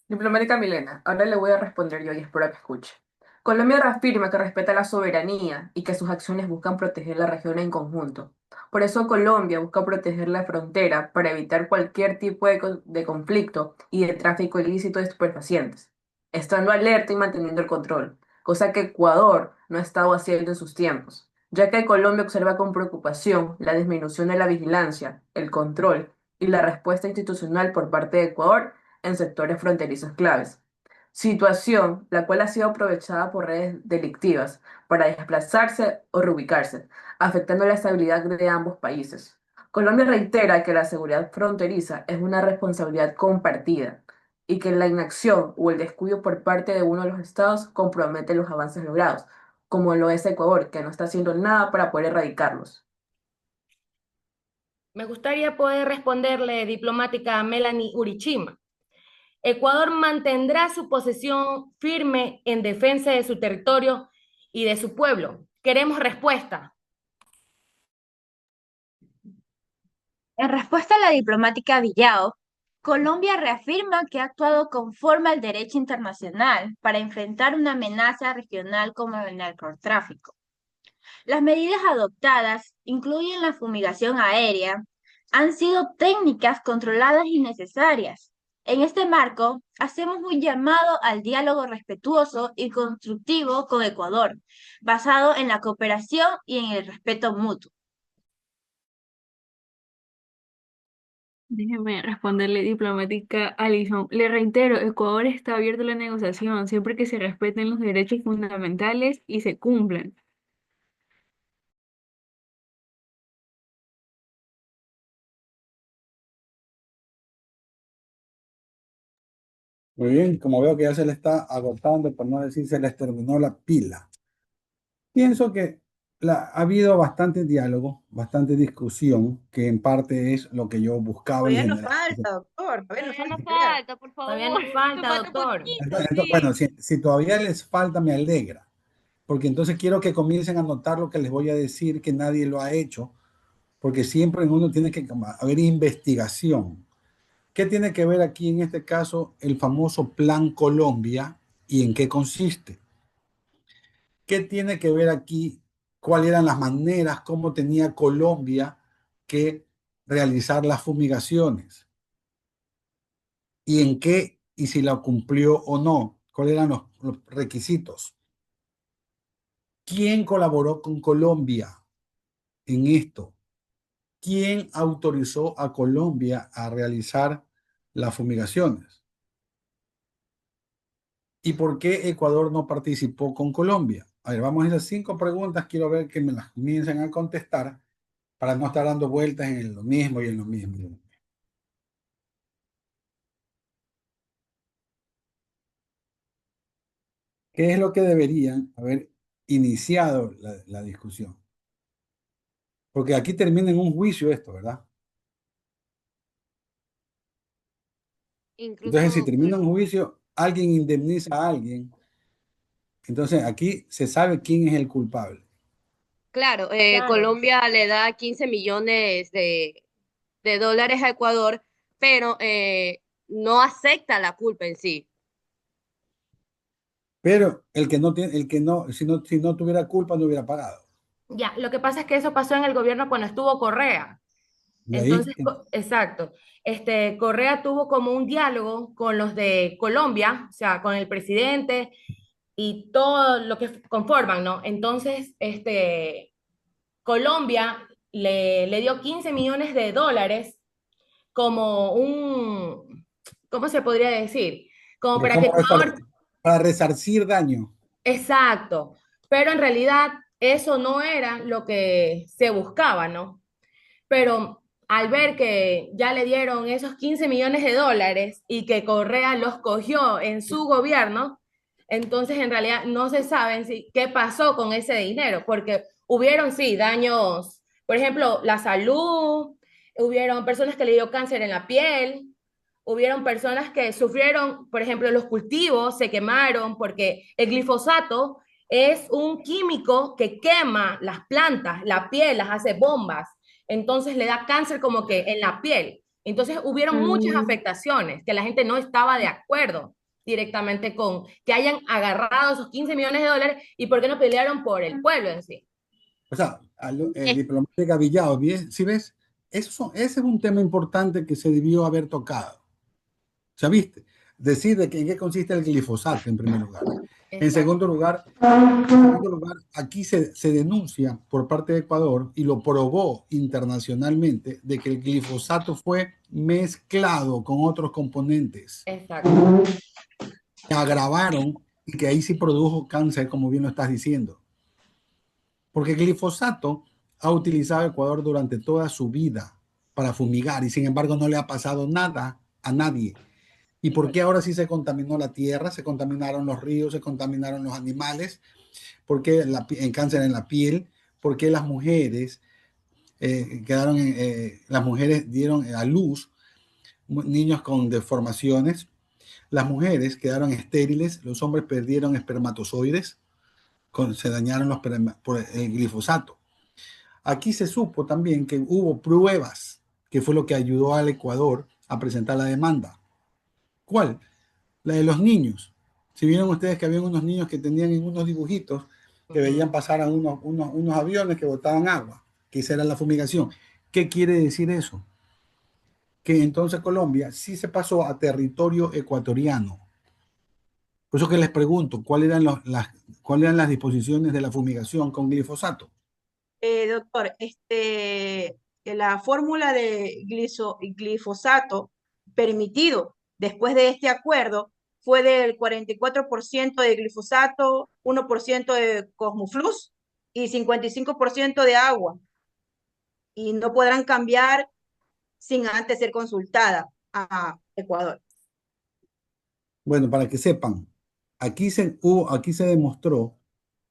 Diplomática Milena, ahora le voy a responder yo y espero que escuche. Colombia reafirma que respeta la soberanía y que sus acciones buscan proteger la región en conjunto. Por eso Colombia busca proteger la frontera para evitar cualquier tipo de conflicto y de tráfico ilícito de estupefacientes, estando alerta y manteniendo el control, cosa que Ecuador no ha estado haciendo en sus tiempos, ya que Colombia observa con preocupación la disminución de la vigilancia, el control y la respuesta institucional por parte de Ecuador en sectores fronterizos claves. situación la cual ha sido aprovechada por redes delictivas para desplazarse o reubicarse, afectando la estabilidad de ambos países. Colombia reitera que la seguridad fronteriza es una responsabilidad compartida y que la inacción o el descuido por parte de uno de los estados compromete los avances logrados, como lo es Ecuador, que no está haciendo nada para poder erradicarlos. Me gustaría poder responderle, diplomática Melanie Urichima. Ecuador mantendrá su posición firme en defensa de su territorio y de su pueblo. Queremos respuesta. En respuesta a la diplomática Villao, Colombia reafirma que ha actuado conforme al derecho internacional para enfrentar una amenaza regional como el narcotráfico. Las medidas adoptadas incluyen la fumigación aérea, han sido técnicas controladas y necesarias. En este marco, hacemos un llamado al diálogo respetuoso y constructivo con Ecuador, basado en la cooperación y en el respeto mutuo. Déjeme responderle, diplomática Alison. Le reitero, Ecuador está abierto a la negociación siempre que se respeten los derechos fundamentales y se cumplan. Muy bien, como veo que ya se le está agotando, por no decir se les terminó la pila. Pienso que ha habido bastante diálogo, bastante discusión, que en parte es lo que yo buscaba y Todavía nos generaba. falta, doctor. Todavía nos Todavía nos falta. falta, por favor. Todavía nos falta, doctor. poquito, Bueno, sí. si todavía les falta, me alegra, porque entonces quiero que comiencen a notar lo que les voy a decir, que nadie lo ha hecho, porque siempre uno tiene que haber investigación. ¿Qué tiene que ver aquí en este caso el famoso Plan Colombia y en qué consiste? ¿Qué tiene que ver aquí? ¿Cuáles eran las maneras, cómo tenía Colombia que realizar las fumigaciones? ¿Y en qué, y si la cumplió o no? ¿Cuáles eran los requisitos? ¿Quién colaboró con Colombia en esto? ¿Quién autorizó a Colombia a realizar las fumigaciones? ¿Y por qué Ecuador no participó con Colombia? A ver, vamos a esas 5 preguntas, quiero ver que me las comiencen a contestar para no estar dando vueltas en lo mismo y en lo mismo. ¿Qué es lo que deberían haber iniciado la discusión? Porque aquí termina en un juicio esto, ¿verdad? Entonces, si Incluso, termina en un juicio, alguien indemniza a alguien. Entonces, aquí se sabe quién es el culpable. claro, Claro. Colombia le da 15 millones de dólares a Ecuador, pero no acepta la culpa en sí. Pero el que no tiene, si no tuviera culpa, no hubiera pagado. Ya, lo que pasa es que eso pasó en el gobierno cuando estuvo Correa. Y ahí, Entonces, exacto. Correa tuvo como un diálogo con los de Colombia, o sea, con el presidente y todo lo que conforman, ¿no? Entonces, Colombia le dio 15 millones de dólares como ¿cómo se podría decir? Como pero para que ¿cómo Ecuador, para resarcir daño? exacto, pero en realidad eso no era lo que se buscaba, ¿no? Pero al ver que ya le dieron esos 15 millones de dólares y que Correa los cogió en su gobierno, entonces en realidad no se sabe qué pasó con ese dinero, porque hubieron, sí, daños, por ejemplo, la salud, hubieron personas que le dio cáncer en la piel, hubieron personas que sufrieron, por ejemplo, los cultivos se quemaron porque el glifosato es un químico que quema las plantas, la piel, las hace bombas, entonces le da cáncer como que en la piel. Entonces hubieron muchas afectaciones que la gente no estaba de acuerdo directamente con que hayan agarrado esos 15 millones de dólares y por qué no pelearon por el pueblo en sí. O sea, el diplomático Villado, ¿sí ves? Ese es un tema importante que se debió haber tocado. O sea, ¿viste? Decir de en qué consiste el glifosato, en primer lugar. En segundo lugar, aquí se denuncia por parte de Ecuador y lo probó internacionalmente de que el glifosato fue mezclado con otros componentes. Exacto. que agravaron y que ahí sí produjo cáncer, como bien lo estás diciendo. Porque el glifosato ha utilizado Ecuador durante toda su vida para fumigar y sin embargo no le ha pasado nada a nadie. ¿Y por qué ahora sí se contaminó la tierra, se contaminaron los ríos, se contaminaron los animales? ¿Por qué en cáncer en la piel? ¿Por qué las mujeres las mujeres dieron a luz niños con deformaciones? Las mujeres quedaron estériles, los hombres perdieron espermatozoides, se dañaron por el glifosato. Aquí se supo también que hubo pruebas, que fue lo que ayudó al Ecuador a presentar la demanda. ¿Cuál? La de los niños. Si vieron ustedes que había unos niños que tenían en unos dibujitos que veían pasar a unos aviones que botaban agua, que esa era la fumigación. ¿Qué quiere decir eso? Que entonces Colombia sí se pasó a territorio ecuatoriano. Por eso que les pregunto, ¿cuáles eran las disposiciones de la fumigación con glifosato? Doctor, la fórmula de glifosato permitido después de este acuerdo fue del 44% de glifosato, 1% de Cosmoflux y 55% de agua. Y no podrán cambiar sin antes ser consultada a Ecuador. Bueno, para que sepan, aquí se demostró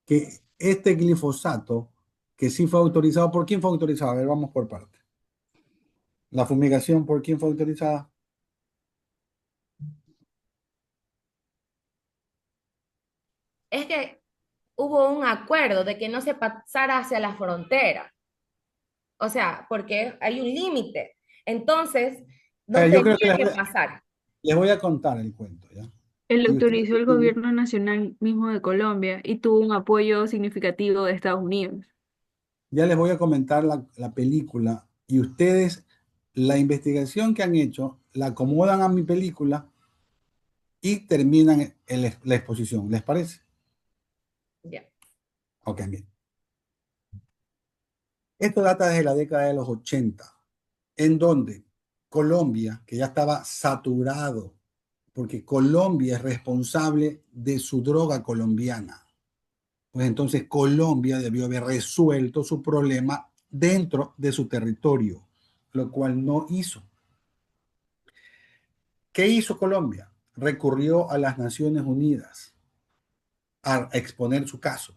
que este glifosato, que sí fue autorizado, ¿por quién fue autorizado? A ver, vamos por parte. La fumigación, ¿por quién fue autorizada? Es que hubo un acuerdo de que no se pasara hacia la frontera. O sea, porque hay un límite. Entonces, no Yo creo tenía que que pasar. les voy a contar el cuento, ¿ya? Él Y ustedes, autorizó el gobierno nacional mismo de Colombia y tuvo un apoyo significativo de Estados Unidos. ya les voy a comentar la película y ustedes, la investigación que han hecho, la acomodan a mi película y terminan la exposición. ¿Les parece? Ya. Ok, bien. Esto data desde la década de los 80, en donde Colombia, que ya estaba saturado, porque Colombia es responsable de su droga colombiana, pues entonces Colombia debió haber resuelto su problema dentro de su territorio, lo cual no hizo. ¿Qué hizo Colombia? Recurrió a las Naciones Unidas a exponer su caso,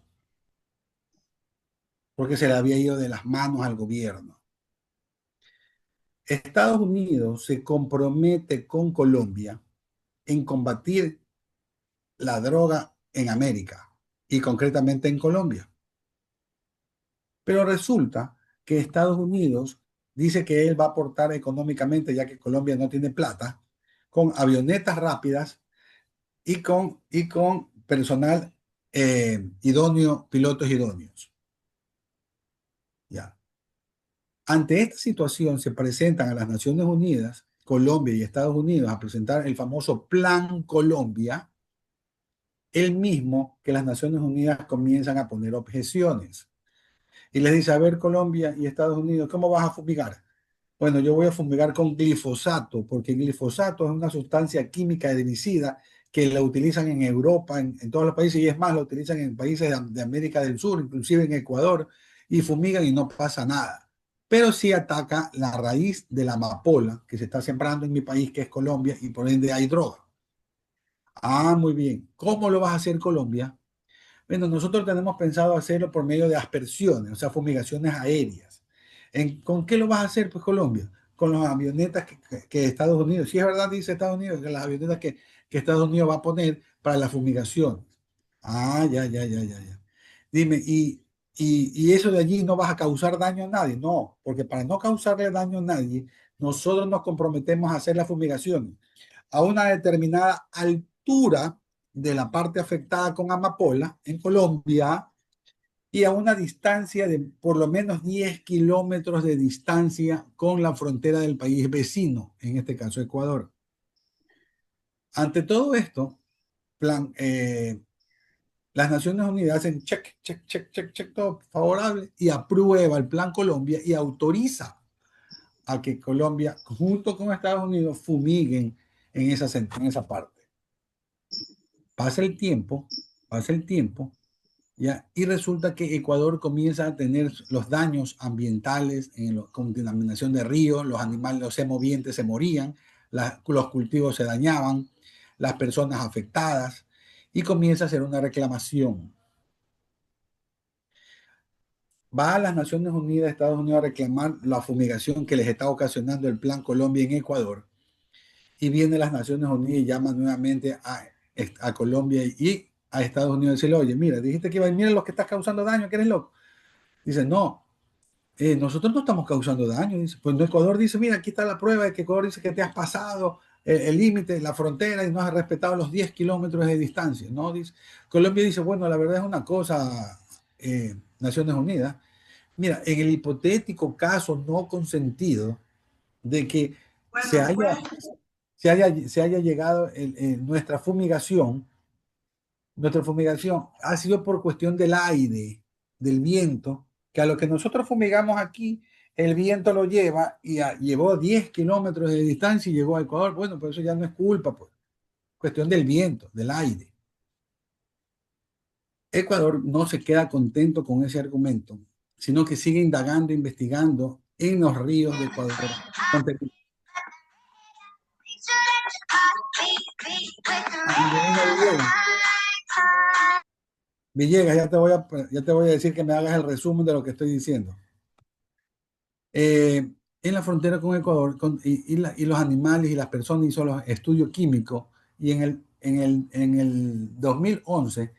porque se le había ido de las manos al gobierno. Estados Unidos se compromete con Colombia en combatir la droga en América y concretamente en Colombia. Pero resulta que Estados Unidos dice que él va a aportar económicamente, ya que Colombia no tiene plata, con avionetas rápidas y con personal idóneo, pilotos idóneos. Ya. Ante esta situación se presentan a las Naciones Unidas, Colombia y Estados Unidos, a presentar el famoso Plan Colombia, el mismo que las Naciones Unidas comienzan a poner objeciones. Y les dice, a ver, Colombia y Estados Unidos, ¿cómo vas a fumigar? Bueno, yo voy a fumigar con glifosato, porque el glifosato es una sustancia química herbicida que la utilizan en Europa, en todos los países, y es más, la utilizan en países de América del Sur, inclusive en Ecuador, y fumigan y no pasa nada. Pero sí ataca la raíz de la amapola que se está sembrando en mi país, que es Colombia, y por ende hay droga. Ah, muy bien. ¿Cómo lo vas a hacer Colombia? Bueno, nosotros tenemos pensado hacerlo por medio de aspersiones, o sea, fumigaciones aéreas. ¿Con qué lo vas a hacer, pues, Colombia? Con las avionetas que Estados Unidos, si es verdad, dice Estados Unidos, que las avionetas que Estados Unidos va a poner para la fumigación. Ah, ya. Dime, y eso de allí no vas a causar daño a nadie? No, porque para no causarle daño a nadie, nosotros nos comprometemos a hacer la fumigación a una determinada altura de la parte afectada con amapola en Colombia y a una distancia de por lo menos 10 kilómetros de distancia con la frontera del país vecino, en este caso Ecuador. Ante todo esto, las Naciones Unidas hacen check, todo favorable y aprueba el Plan Colombia y autoriza a que Colombia, junto con Estados Unidos, fumiguen en esa parte. Pasa el tiempo, ¿ya? Y resulta que Ecuador comienza a tener los daños ambientales en la contaminación de ríos, los animales, los semovientes se morían, los cultivos se dañaban, las personas afectadas, y comienza a hacer una reclamación. Va a las Naciones Unidas, Estados Unidos, a reclamar la fumigación que les está ocasionando el Plan Colombia en Ecuador. Y viene las Naciones Unidas y llama nuevamente a Colombia y a Estados Unidos y decirle, oye, mira, dijiste que iba a mira lo que estás causando daño, que eres loco. Dice, no, nosotros no estamos causando daño. Dice, pues Ecuador dice, mira, aquí está la prueba de que Ecuador dice que te has pasado el límite, la frontera y no has respetado los 10 kilómetros de distancia, ¿no? Dice, Colombia dice, bueno, la verdad es una cosa, Naciones Unidas. Mira, en el hipotético caso no consentido de que se haya, se haya llegado nuestra fumigación ha sido por cuestión del aire, del viento, que a lo que nosotros fumigamos aquí, el viento lo lleva y llevó 10 kilómetros de distancia y llegó a Ecuador. Bueno, pues eso ya no es culpa, pues. Cuestión del viento, del aire. Ecuador no se queda contento con ese argumento, sino que sigue indagando, investigando en los ríos de Ecuador. Angelina Villegas, ya te voy a decir que me hagas el resumen de lo que estoy diciendo. En la frontera con Ecuador y los animales y las personas hizo los estudios químicos y en el 2011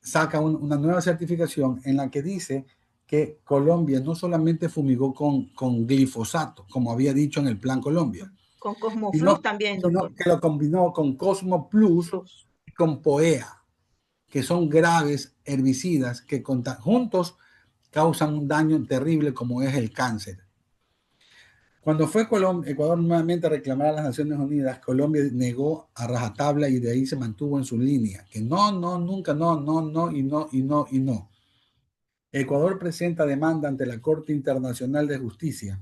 saca una nueva certificación en la que dice que Colombia no solamente fumigó con glifosato, como había dicho en el Plan Colombia, Con Cosmoflux también, sino doctor. que lo combinó con Cosmo Plus y con POEA, que son graves herbicidas que juntos causan un daño terrible como es el cáncer. Cuando fue Ecuador nuevamente a reclamar a las Naciones Unidas, Colombia negó a rajatabla y de ahí se mantuvo en su línea, que no, nunca, no, y no, y no, y no. Ecuador presenta demanda ante la Corte Internacional de Justicia.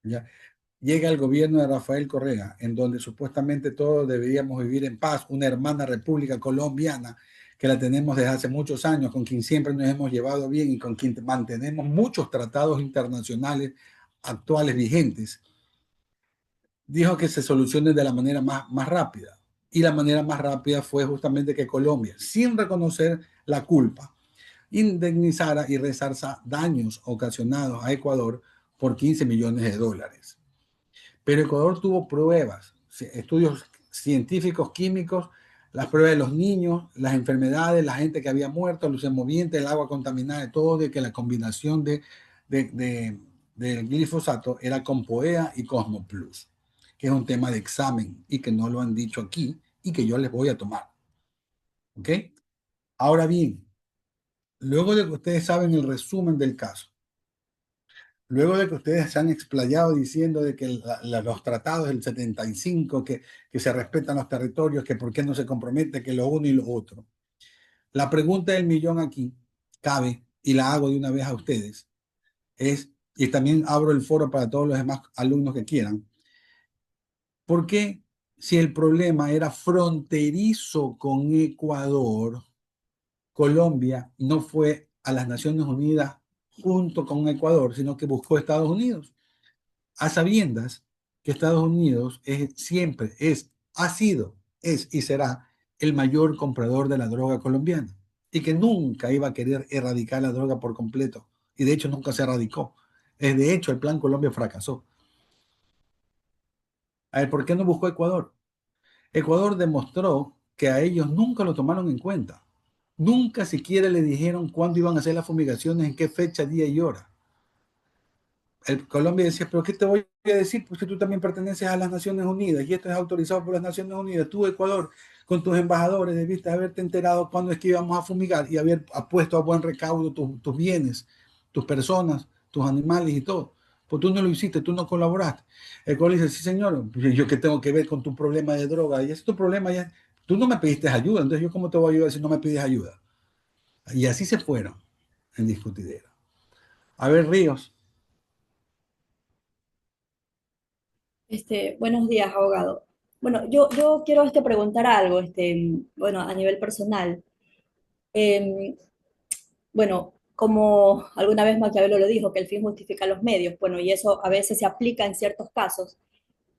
¿Ya? Llega el gobierno de Rafael Correa, en donde supuestamente todos deberíamos vivir en paz, una hermana república colombiana que la tenemos desde hace muchos años, con quien siempre nos hemos llevado bien y con quien mantenemos muchos tratados internacionales actuales vigentes. Dijo que se solucione de la manera más rápida. Y la manera más rápida fue justamente que Colombia, sin reconocer la culpa, indemnizara y resarza daños ocasionados a Ecuador por 15 millones de dólares. Pero Ecuador tuvo pruebas, estudios científicos, químicos, las pruebas de los niños, las enfermedades, la gente que había muerto, los semovientes, el agua contaminada, todo de que la combinación del glifosato era con POEA y Cosmo Plus, que es un tema de examen y que no lo han dicho aquí y que yo les voy a tomar. ¿Ok? Ahora bien, luego de que ustedes saben el resumen del caso, luego de que ustedes se han explayado diciendo de que los tratados del 75, que se respetan los territorios, que por qué no se compromete, que lo uno y lo otro. La pregunta del millón aquí cabe, y la hago de una vez a ustedes, y también abro el foro para todos los demás alumnos que quieran, ¿por qué si el problema era fronterizo con Ecuador, Colombia no fue a las Naciones Unidas junto con Ecuador, sino que buscó Estados Unidos? A sabiendas que Estados Unidos siempre ha sido, es y será el mayor comprador de la droga colombiana y que nunca iba a querer erradicar la droga por completo y de hecho nunca se erradicó. De hecho, el Plan Colombia fracasó. A ver, ¿por qué no buscó Ecuador? Ecuador demostró que a ellos nunca lo tomaron en cuenta. Nunca siquiera le dijeron cuándo iban a hacer las fumigaciones, en qué fecha, día y hora. Colombia decía, pero ¿qué te voy a decir? Pues que tú también perteneces a las Naciones Unidas y esto es autorizado por las Naciones Unidas. Tú, Ecuador, con tus embajadores, debiste haberte enterado cuándo es que íbamos a fumigar y haber puesto a buen recaudo tus bienes, tus personas, tus animales y todo. Pues tú no lo hiciste, tú no colaboraste. Ecuador dice, sí, señor, pues yo qué tengo que ver con tu problema de droga. Y ese es tu problema. Ya. Tú no me pediste ayuda, entonces yo cómo te voy a ayudar si no me pides ayuda. Y así se fueron en discutidera. A ver, Ríos. Buenos días, abogado. Bueno, yo quiero preguntar algo, bueno, a nivel personal. Em, bueno, como alguna vez Maquiavelo lo dijo, que el fin justifica los medios, bueno, y eso a veces se aplica en ciertos casos,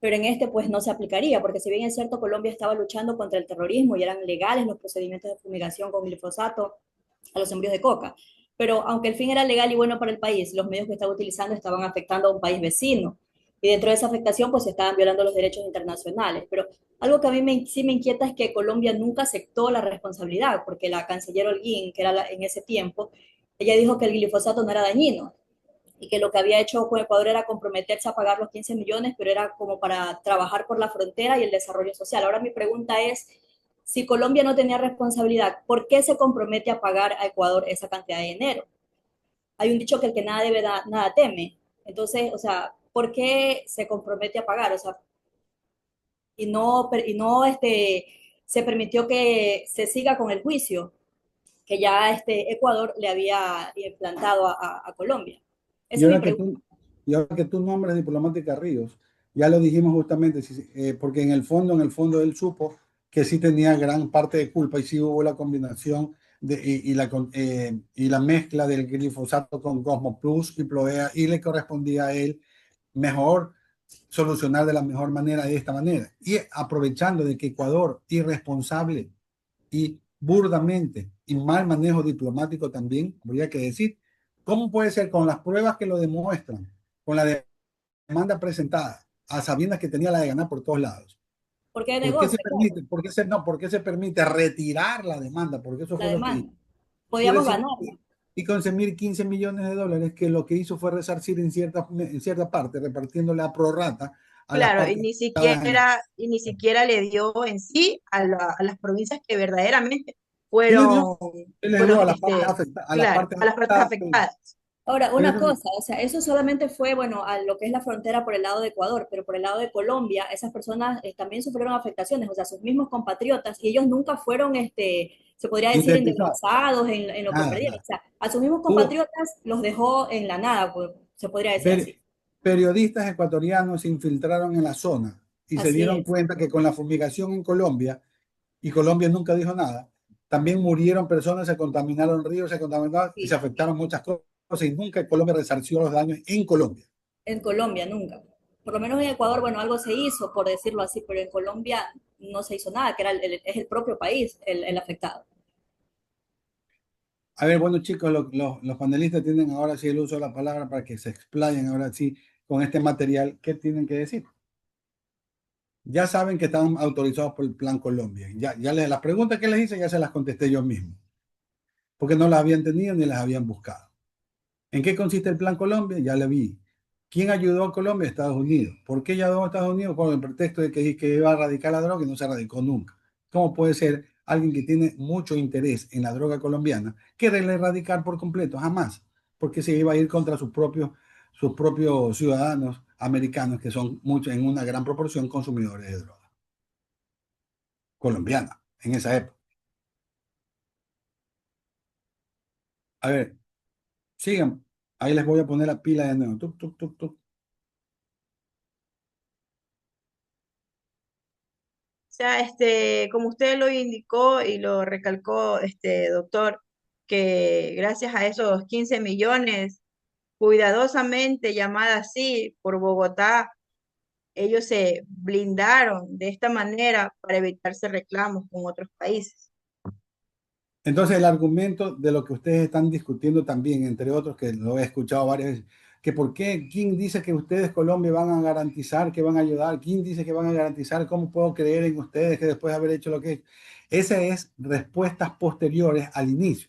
pero en este pues no se aplicaría, porque si bien es cierto, Colombia estaba luchando contra el terrorismo y eran legales los procedimientos de fumigación con glifosato a los sembríos de coca, pero aunque el fin era legal y bueno para el país, los medios que estaba utilizando estaban afectando a un país vecino, y dentro de esa afectación pues se estaban violando los derechos internacionales, pero algo que a mí sí me inquieta es que Colombia nunca aceptó la responsabilidad, porque la canciller Holguín, que era en ese tiempo, ella dijo que el glifosato no era dañino, y que lo que había hecho con Ecuador era comprometerse a pagar los 15 millones, pero era como para trabajar por la frontera y el desarrollo social. Ahora mi pregunta es, si Colombia no tenía responsabilidad, ¿por qué se compromete a pagar a Ecuador esa cantidad de dinero? Hay un dicho que el que nada debe, nada teme. Entonces, o sea, ¿por qué se compromete a pagar? O sea, y no se permitió que se siga con el juicio que ya Ecuador le había implantado a Colombia. Y Esa es mi ahora que pregunta. tú, y ahora que tú nombres diplomática Ríos, ya lo dijimos justamente, porque en el fondo él supo que sí tenía gran parte de culpa y sí hubo la combinación y la mezcla del glifosato con Cosmo Plus y Plovea y le correspondía a él mejor solucionar de la mejor manera de esta manera. Y aprovechando de que Ecuador, irresponsable y burdamente y mal manejo diplomático también, habría que decir, ¿cómo puede ser con las pruebas que lo demuestran, con la demanda presentada, a sabiendas que tenía la de ganar por todos lados? Porque de ¿Por qué se negocio, claro, permite? ¿Por qué se permite retirar la demanda? Porque eso la fue lo que hizo. demanda. Y, Podíamos recibir, ganarla. y consumir 15 millones de dólares, que lo que hizo fue resarcir en cierta parte, repartiéndole a prorrata a las Claro, partes cada año. y ni siquiera le dio en sí a las provincias que verdaderamente ¿Qué le dio? fueron, ¿Qué le dio fueron, a las partes afectadas? A las claro, partes a las partes afectadas. afectadas. Ahora, Pero una eso, cosa, o sea, eso solamente fue, bueno, a lo que es la frontera por el lado de Ecuador, pero por el lado de Colombia, esas personas también sufrieron afectaciones, o sea, sus mismos compatriotas, y ellos nunca fueron, se podría decir, indemnizado. indemnizados en lo que Nada, perdieron. nada. O sea, a sus mismos Hubo compatriotas los dejó en la nada, pues, se podría decir así. per- periodistas ecuatorianos se infiltraron en la zona y se Así dieron es, cuenta que con la fumigación en Colombia, y Colombia nunca dijo nada, también murieron personas, se contaminaron ríos, se contaminaron y se sí. afectaron muchas cosas y nunca Colombia resarció los daños en Colombia. En Colombia nunca. Por lo menos en Ecuador, bueno, algo se hizo, por decirlo así, pero en Colombia no se hizo nada, que era es el propio país el afectado. A ver, bueno chicos, los panelistas tienen ahora sí el uso de la palabra para que se explayen ahora sí con este material. ¿Qué tienen que decir? Ya saben que están autorizados por el Plan Colombia. Las preguntas que les hice ya se las contesté yo mismo, porque no las habían tenido ni las habían buscado. ¿En qué consiste el Plan Colombia? Ya le vi. ¿Quién ayudó a Colombia? Estados Unidos. ¿Por qué ayudó a Estados Unidos? Con el pretexto de que iba a erradicar la droga y no se erradicó nunca. ¿Cómo puede ser alguien que tiene mucho interés en la droga colombiana quererle erradicar por completo? Jamás. Porque se iba a ir contra sus propios ciudadanos americanos, que son muchos, en una gran proporción, consumidores de droga colombiana en esa época. A ver, sigan. Ahí les voy a poner la pila de nuevo. Tuc, tuc, tuc, tuc. O sea, como usted lo indicó y lo recalcó, doctor, que gracias a esos 15 millones, cuidadosamente llamada así por Bogotá, ellos se blindaron de esta manera para evitarse reclamos con otros países. Entonces, el argumento de lo que ustedes están discutiendo también, entre otros, que lo he escuchado varias veces, que por qué, quién dice que ustedes, Colombia, van a garantizar que van a ayudar, quién dice que van a garantizar, cómo puedo creer en ustedes que después de haber hecho lo que he hecho. Esa es respuestas posteriores al inicio,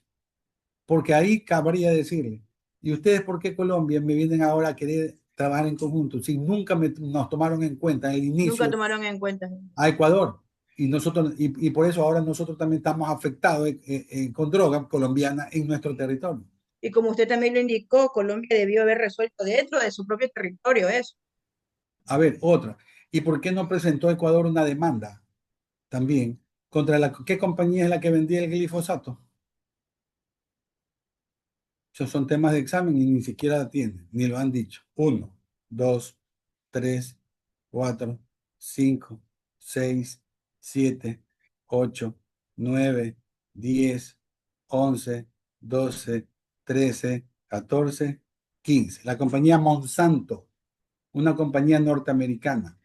porque ahí cabría decirle, ¿y ustedes por qué Colombia me vienen ahora a querer trabajar en conjunto si nunca nos tomaron en cuenta en el Nunca inicio tomaron en cuenta. a Ecuador? Y por eso ahora nosotros también estamos afectados con droga colombiana en nuestro territorio. Y como usted también lo indicó, Colombia debió haber resuelto dentro de su propio territorio eso. A ver, otra. ¿Y por qué no presentó Ecuador una demanda también contra qué compañía es la que vendía el glifosato? Esos son temas de examen y ni siquiera atienden, ni lo han dicho. 1, 2, 3, 4, 5, 6, 7, 8, 9, 10, 11, 12, 13, 14, 15. La compañía Monsanto, una compañía norteamericana,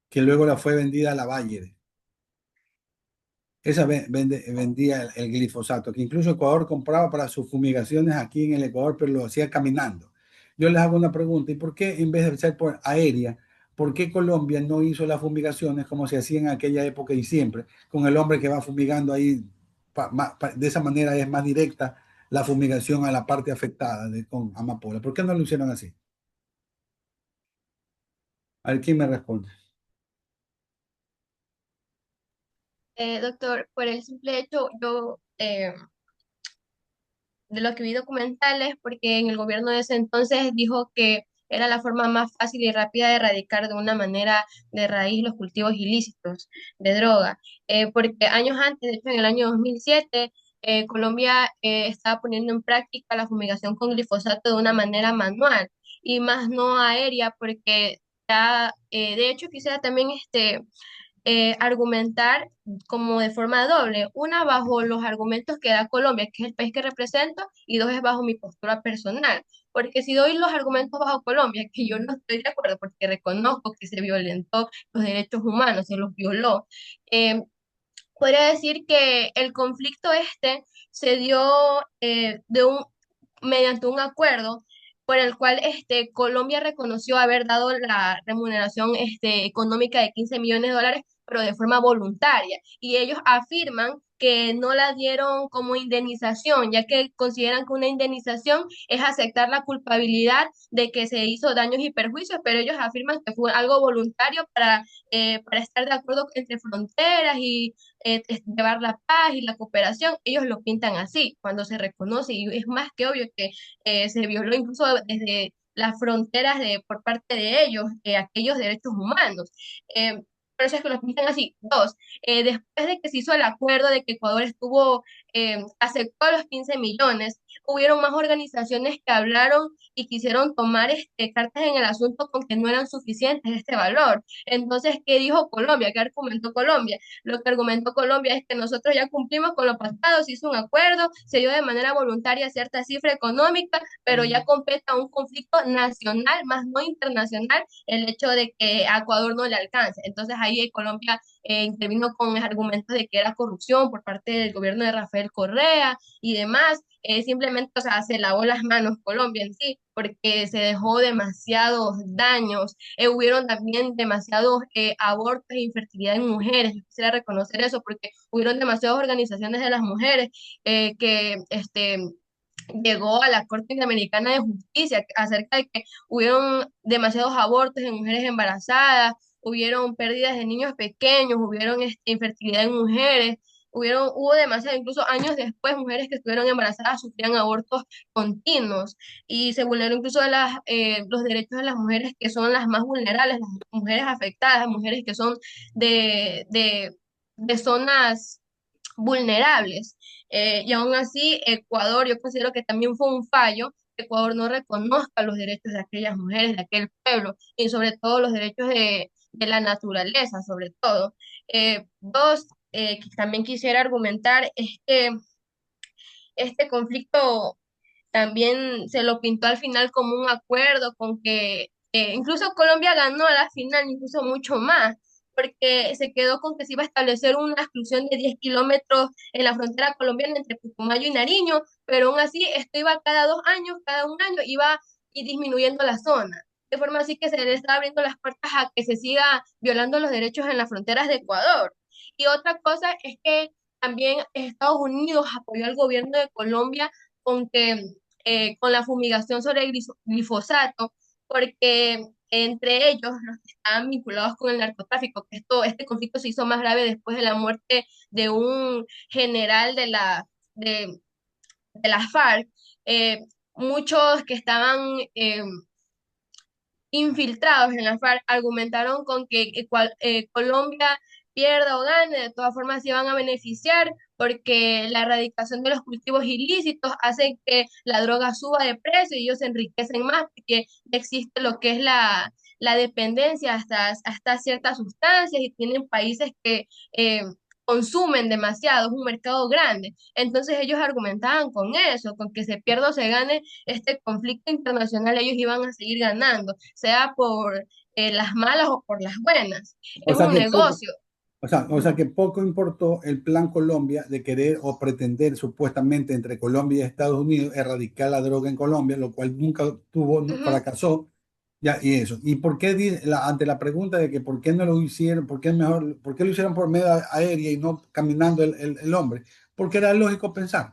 que luego la fue vendida a la Bayer. Esa vendía el glifosato, que incluso Ecuador compraba para sus fumigaciones aquí en el Ecuador, pero lo hacía caminando. Yo les hago una pregunta, ¿y por qué en vez de ser por aérea, por qué Colombia no hizo las fumigaciones como se hacía en aquella época y siempre, con el hombre que va fumigando ahí? De esa manera es más directa la fumigación a la parte afectada con amapola. ¿Por qué no lo hicieron así? A ver, ¿quién me responde? Doctor, por el simple hecho, yo de lo que vi documentales, porque en el gobierno de ese entonces dijo que era la forma más fácil y rápida de erradicar de una manera de raíz los cultivos ilícitos de droga. Porque años antes, de hecho en el año 2007, Colombia estaba poniendo en práctica la fumigación con glifosato de una manera manual y más no aérea, porque ya, de hecho quisiera también argumentar como de forma doble. Una, bajo los argumentos que da Colombia, que es el país que represento, y dos, es bajo mi postura personal. Porque si doy los argumentos bajo Colombia, que yo no estoy de acuerdo porque reconozco que se violentó los derechos humanos, se los violó, eh, podría decir que el conflicto se dio mediante un acuerdo por el cual Colombia reconoció haber dado la remuneración económica de 15 millones de dólares, pero de forma voluntaria. Y ellos afirman que no la dieron como indemnización, ya que consideran que una indemnización es aceptar la culpabilidad de que se hizo daños y perjuicios, pero ellos afirman que fue algo voluntario para estar de acuerdo entre fronteras y llevar la paz y la cooperación. Ellos lo pintan así, cuando se reconoce, y es más que obvio que se violó incluso desde las fronteras por parte de ellos, aquellos derechos humanos. Por eso es que lo pintan así. Dos, después de que se hizo el acuerdo de que Ecuador aceptó los 15 millones, hubieron más organizaciones que hablaron y quisieron tomar cartas en el asunto con que no eran suficientes este valor. Entonces, ¿qué dijo Colombia? ¿Qué argumentó Colombia? Lo que argumentó Colombia es que nosotros ya cumplimos con lo pactado, se hizo un acuerdo, se dio de manera voluntaria cierta cifra económica, pero ya compete a un conflicto nacional, más no internacional, el hecho de que a Ecuador no le alcance. Entonces ahí Colombia intervino con argumentos de que era corrupción por parte del gobierno de Rafael Correa y demás. Simplemente, o sea, se lavó las manos Colombia en sí, porque se dejó demasiados daños. Hubieron también demasiados abortos e infertilidad en mujeres. Yo quisiera reconocer eso porque hubieron demasiadas organizaciones de las mujeres que llegó a la Corte Interamericana de Justicia acerca de que hubieron demasiados abortos en mujeres embarazadas, hubieron pérdidas de niños pequeños, hubieron infertilidad en mujeres, hubo demasiado, incluso años después, mujeres que estuvieron embarazadas sufrían abortos continuos y se vulneró incluso los derechos de las mujeres que son las más vulnerables, las mujeres afectadas, mujeres que son de zonas vulnerables. Y aún así, Ecuador, yo considero que también fue un fallo que Ecuador no reconozca los derechos de aquellas mujeres, de aquel pueblo, y sobre todo los derechos de la naturaleza, sobre todo. Dos, que también quisiera argumentar es que este conflicto también se lo pintó al final como un acuerdo con que incluso Colombia ganó a la final, incluso mucho más, porque se quedó con que se iba a establecer una exclusión de 10 kilómetros en la frontera colombiana entre Putumayo y Nariño, pero aún así esto iba cada 2 años, cada un año iba y disminuyendo la zona. De forma así que se le está abriendo las puertas a que se siga violando los derechos en las fronteras de Ecuador. Y otra cosa es que también Estados Unidos apoyó al gobierno de Colombia con la fumigación sobre el glifosato, porque entre ellos los que estaban vinculados con el narcotráfico, que este conflicto se hizo más grave después de la muerte de un general de la FARC, muchos que estaban infiltrados en la FARC argumentaron con que Colombia pierda o gane, de todas formas se iban a beneficiar porque la erradicación de los cultivos ilícitos hace que la droga suba de precio y ellos se enriquecen más porque existe lo que es la dependencia hasta ciertas sustancias y tienen países que consumen demasiado, es un mercado grande. Entonces ellos argumentaban con eso, con que se pierda o se gane este conflicto internacional, ellos iban a seguir ganando, sea por las malas o por las buenas. O Es sea un que poco, negocio. o sea que poco importó el plan Colombia de querer o pretender supuestamente entre Colombia y Estados Unidos erradicar la droga en Colombia, lo cual nunca tuvo, Ujú. fracasó. Ya, y eso. ¿Y por qué, ante la pregunta de que por qué no lo hicieron, por qué mejor, por qué lo hicieron por medio aérea y no caminando el hombre? Porque era lógico pensar.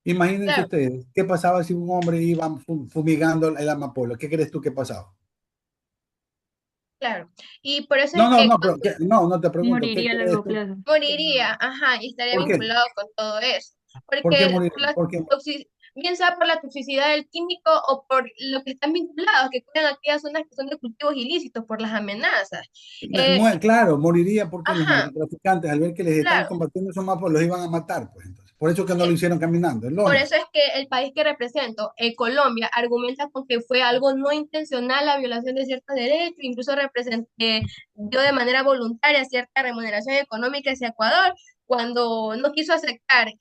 Imagínense Claro, ustedes, ¿qué pasaba si un hombre iba fumigando el amapola? ¿Qué crees tú que pasaba? claro. Y por eso No, es no, que no, pero no, te pregunto, ¿qué Moriría a crees largo tú? plazo. moriría, ajá, y estaría ¿Por qué? vinculado con todo eso. ¿Por qué Porque morir? por la ¿Por qué? bien sea por la toxicidad del químico o por lo que están vinculados, que cuidan aquellas zonas que son de cultivos ilícitos, por las amenazas. Claro, moriría porque los Ajá, narcotraficantes, al ver que les están claro. combatiendo esos mapas, los iban a matar, pues entonces. Por eso que no lo hicieron caminando, es Por lógico. eso es que el país que represento, Colombia, argumenta con que fue algo no intencional la violación de ciertos derechos, incluso dio de manera voluntaria cierta remuneración económica hacia Ecuador cuando no quiso aceptar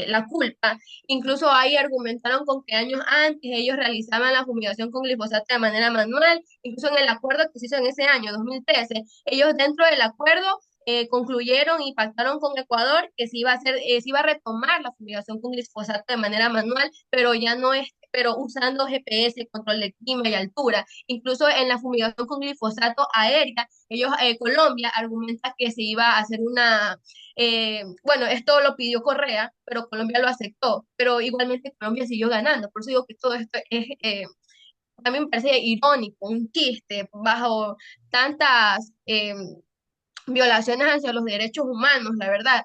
la culpa. Incluso ahí argumentaron con que años antes ellos realizaban la fumigación con glifosato de manera manual, incluso en el acuerdo que se hizo en ese año, 2013, ellos dentro del acuerdo concluyeron y pactaron con Ecuador que se iba a retomar la fumigación con glifosato de manera manual, pero ya no es, pero usando GPS, control de clima y altura. Incluso en la fumigación con glifosato aérea, Colombia argumenta que se iba a hacer bueno, esto lo pidió Correa, pero Colombia lo aceptó, pero igualmente Colombia siguió ganando. Por eso digo que todo esto también me parece irónico, un chiste, bajo tantas violaciones hacia los derechos humanos, la verdad.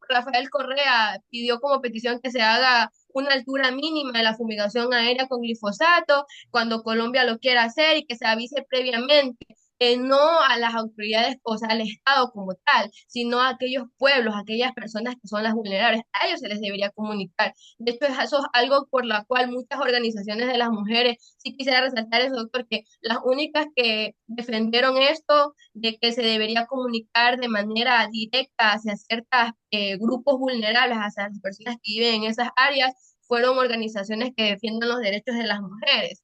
Rafael Correa pidió como petición que se haga una altura mínima de la fumigación aérea con glifosato cuando Colombia lo quiera hacer y que se avise previamente. No a las autoridades, o sea, al Estado como tal, sino a aquellos pueblos, a aquellas personas que son las vulnerables, a ellos se les debería comunicar. De hecho, eso es algo por la cual muchas organizaciones de las mujeres, sí quisiera resaltar eso, doctor, que las únicas que defendieron esto de que se debería comunicar de manera directa hacia ciertos grupos vulnerables, hacia las personas que viven en esas áreas, fueron organizaciones que defienden los derechos de las mujeres,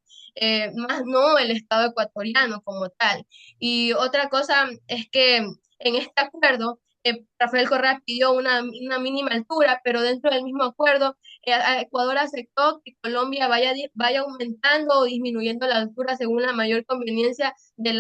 más no el Estado ecuatoriano como tal. Y otra cosa es que en este acuerdo, Rafael Correa pidió una mínima altura, pero dentro del mismo acuerdo, Ecuador aceptó que Colombia vaya aumentando o disminuyendo la altura según la mayor conveniencia de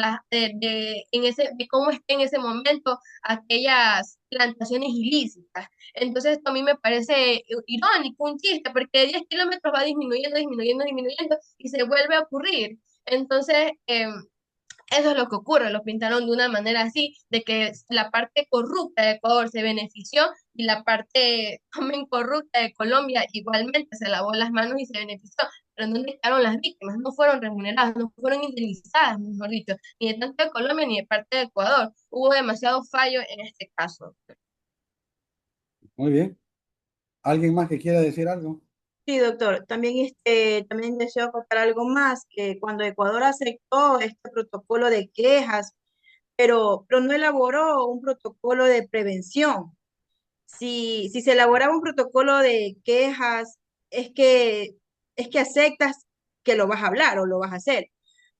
cómo esté en ese momento aquellas plantaciones ilícitas. Entonces esto a mí me parece irónico, un chiste, porque de 10 kilómetros va disminuyendo, disminuyendo, disminuyendo y se vuelve a ocurrir. Entonces, eso es lo que ocurre, lo pintaron de una manera así, de que la parte corrupta de Ecuador se benefició y la parte también corrupta de Colombia igualmente se lavó las manos y se benefició. Pero ¿en dónde quedaron las víctimas? No fueron remuneradas, no fueron indemnizadas, mejor dicho, ni de tanto de Colombia ni de parte de Ecuador. Hubo demasiado fallo en este caso. Muy bien. ¿Alguien más que quiera decir algo? Sí, doctor. También deseo acotar algo más, que cuando Ecuador aceptó este protocolo de quejas, pero no elaboró un protocolo de prevención. Si se elaboraba un protocolo de quejas, es que, es que aceptas que lo vas a hablar o lo vas a hacer,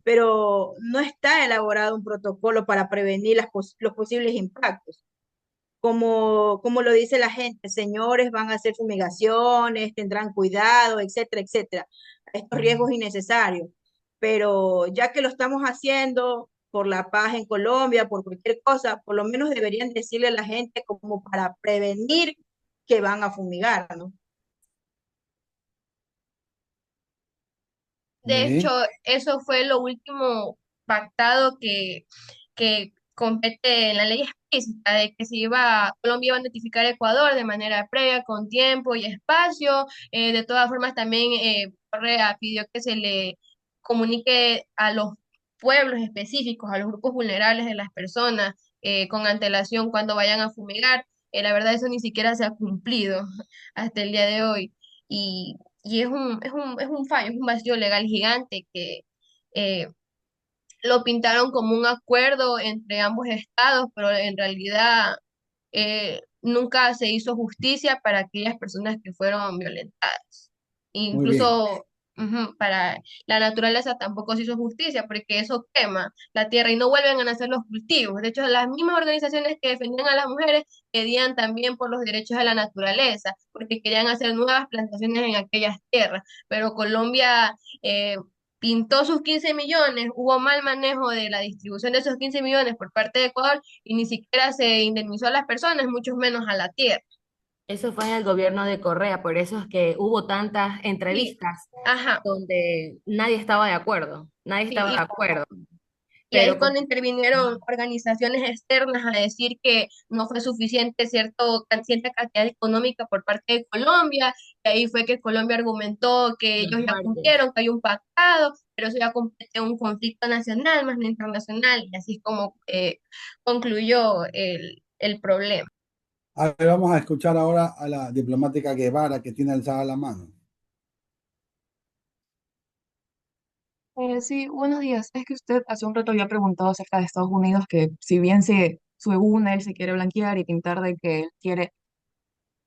pero no está elaborado un protocolo para prevenir los posibles impactos. Como lo dice la gente, señores, van a hacer fumigaciones, tendrán cuidado, etcétera, etcétera. Estos riesgos innecesarios. Pero ya que lo estamos haciendo por la paz en Colombia, por cualquier cosa, por lo menos deberían decirle a la gente como para prevenir que van a fumigar, ¿no? Muy De hecho, bien. eso fue lo último pactado que compete en la ley explícita de que Colombia iba a notificar a Ecuador de manera previa, con tiempo y espacio. De todas formas, también Correa pidió que se le comunique a los pueblos específicos, a los grupos vulnerables de las personas, con antelación cuando vayan a fumigar. La verdad, eso ni siquiera se ha cumplido hasta el día de hoy. Y es un fallo, es un vacío legal gigante eh, lo pintaron como un acuerdo entre ambos estados, pero en realidad nunca se hizo justicia para aquellas personas que fueron violentadas. Muy bien. Incluso para la naturaleza tampoco se hizo justicia porque eso quema la tierra y no vuelven a nacer los cultivos. De hecho, las mismas organizaciones que defendían a las mujeres pedían también por los derechos de la naturaleza, porque querían hacer nuevas plantaciones en aquellas tierras. Pero Colombia pintó sus 15 millones, hubo mal manejo de la distribución de esos 15 millones por parte de Ecuador y ni siquiera se indemnizó a las personas, mucho menos a la tierra. Eso fue en el gobierno de Correa, por eso es que hubo tantas Sí, entrevistas ajá. donde nadie estaba de acuerdo, nadie Sí, estaba de acuerdo. y ahí es Pero cuando intervinieron organizaciones externas a decir que no fue suficiente cierta cantidad económica por parte de Colombia, y ahí fue que Colombia argumentó que las ellos ya muertes. cumplieron, que hay un pactado, pero eso ya compete en un conflicto nacional más no internacional, y así es como concluyó el problema. A ver, vamos a escuchar ahora a la diplomática Guevara que tiene alzada la mano. Sí, buenos días. Es que usted hace un rato había preguntado acerca de Estados Unidos, que si bien según él se quiere blanquear y pintar de que él quiere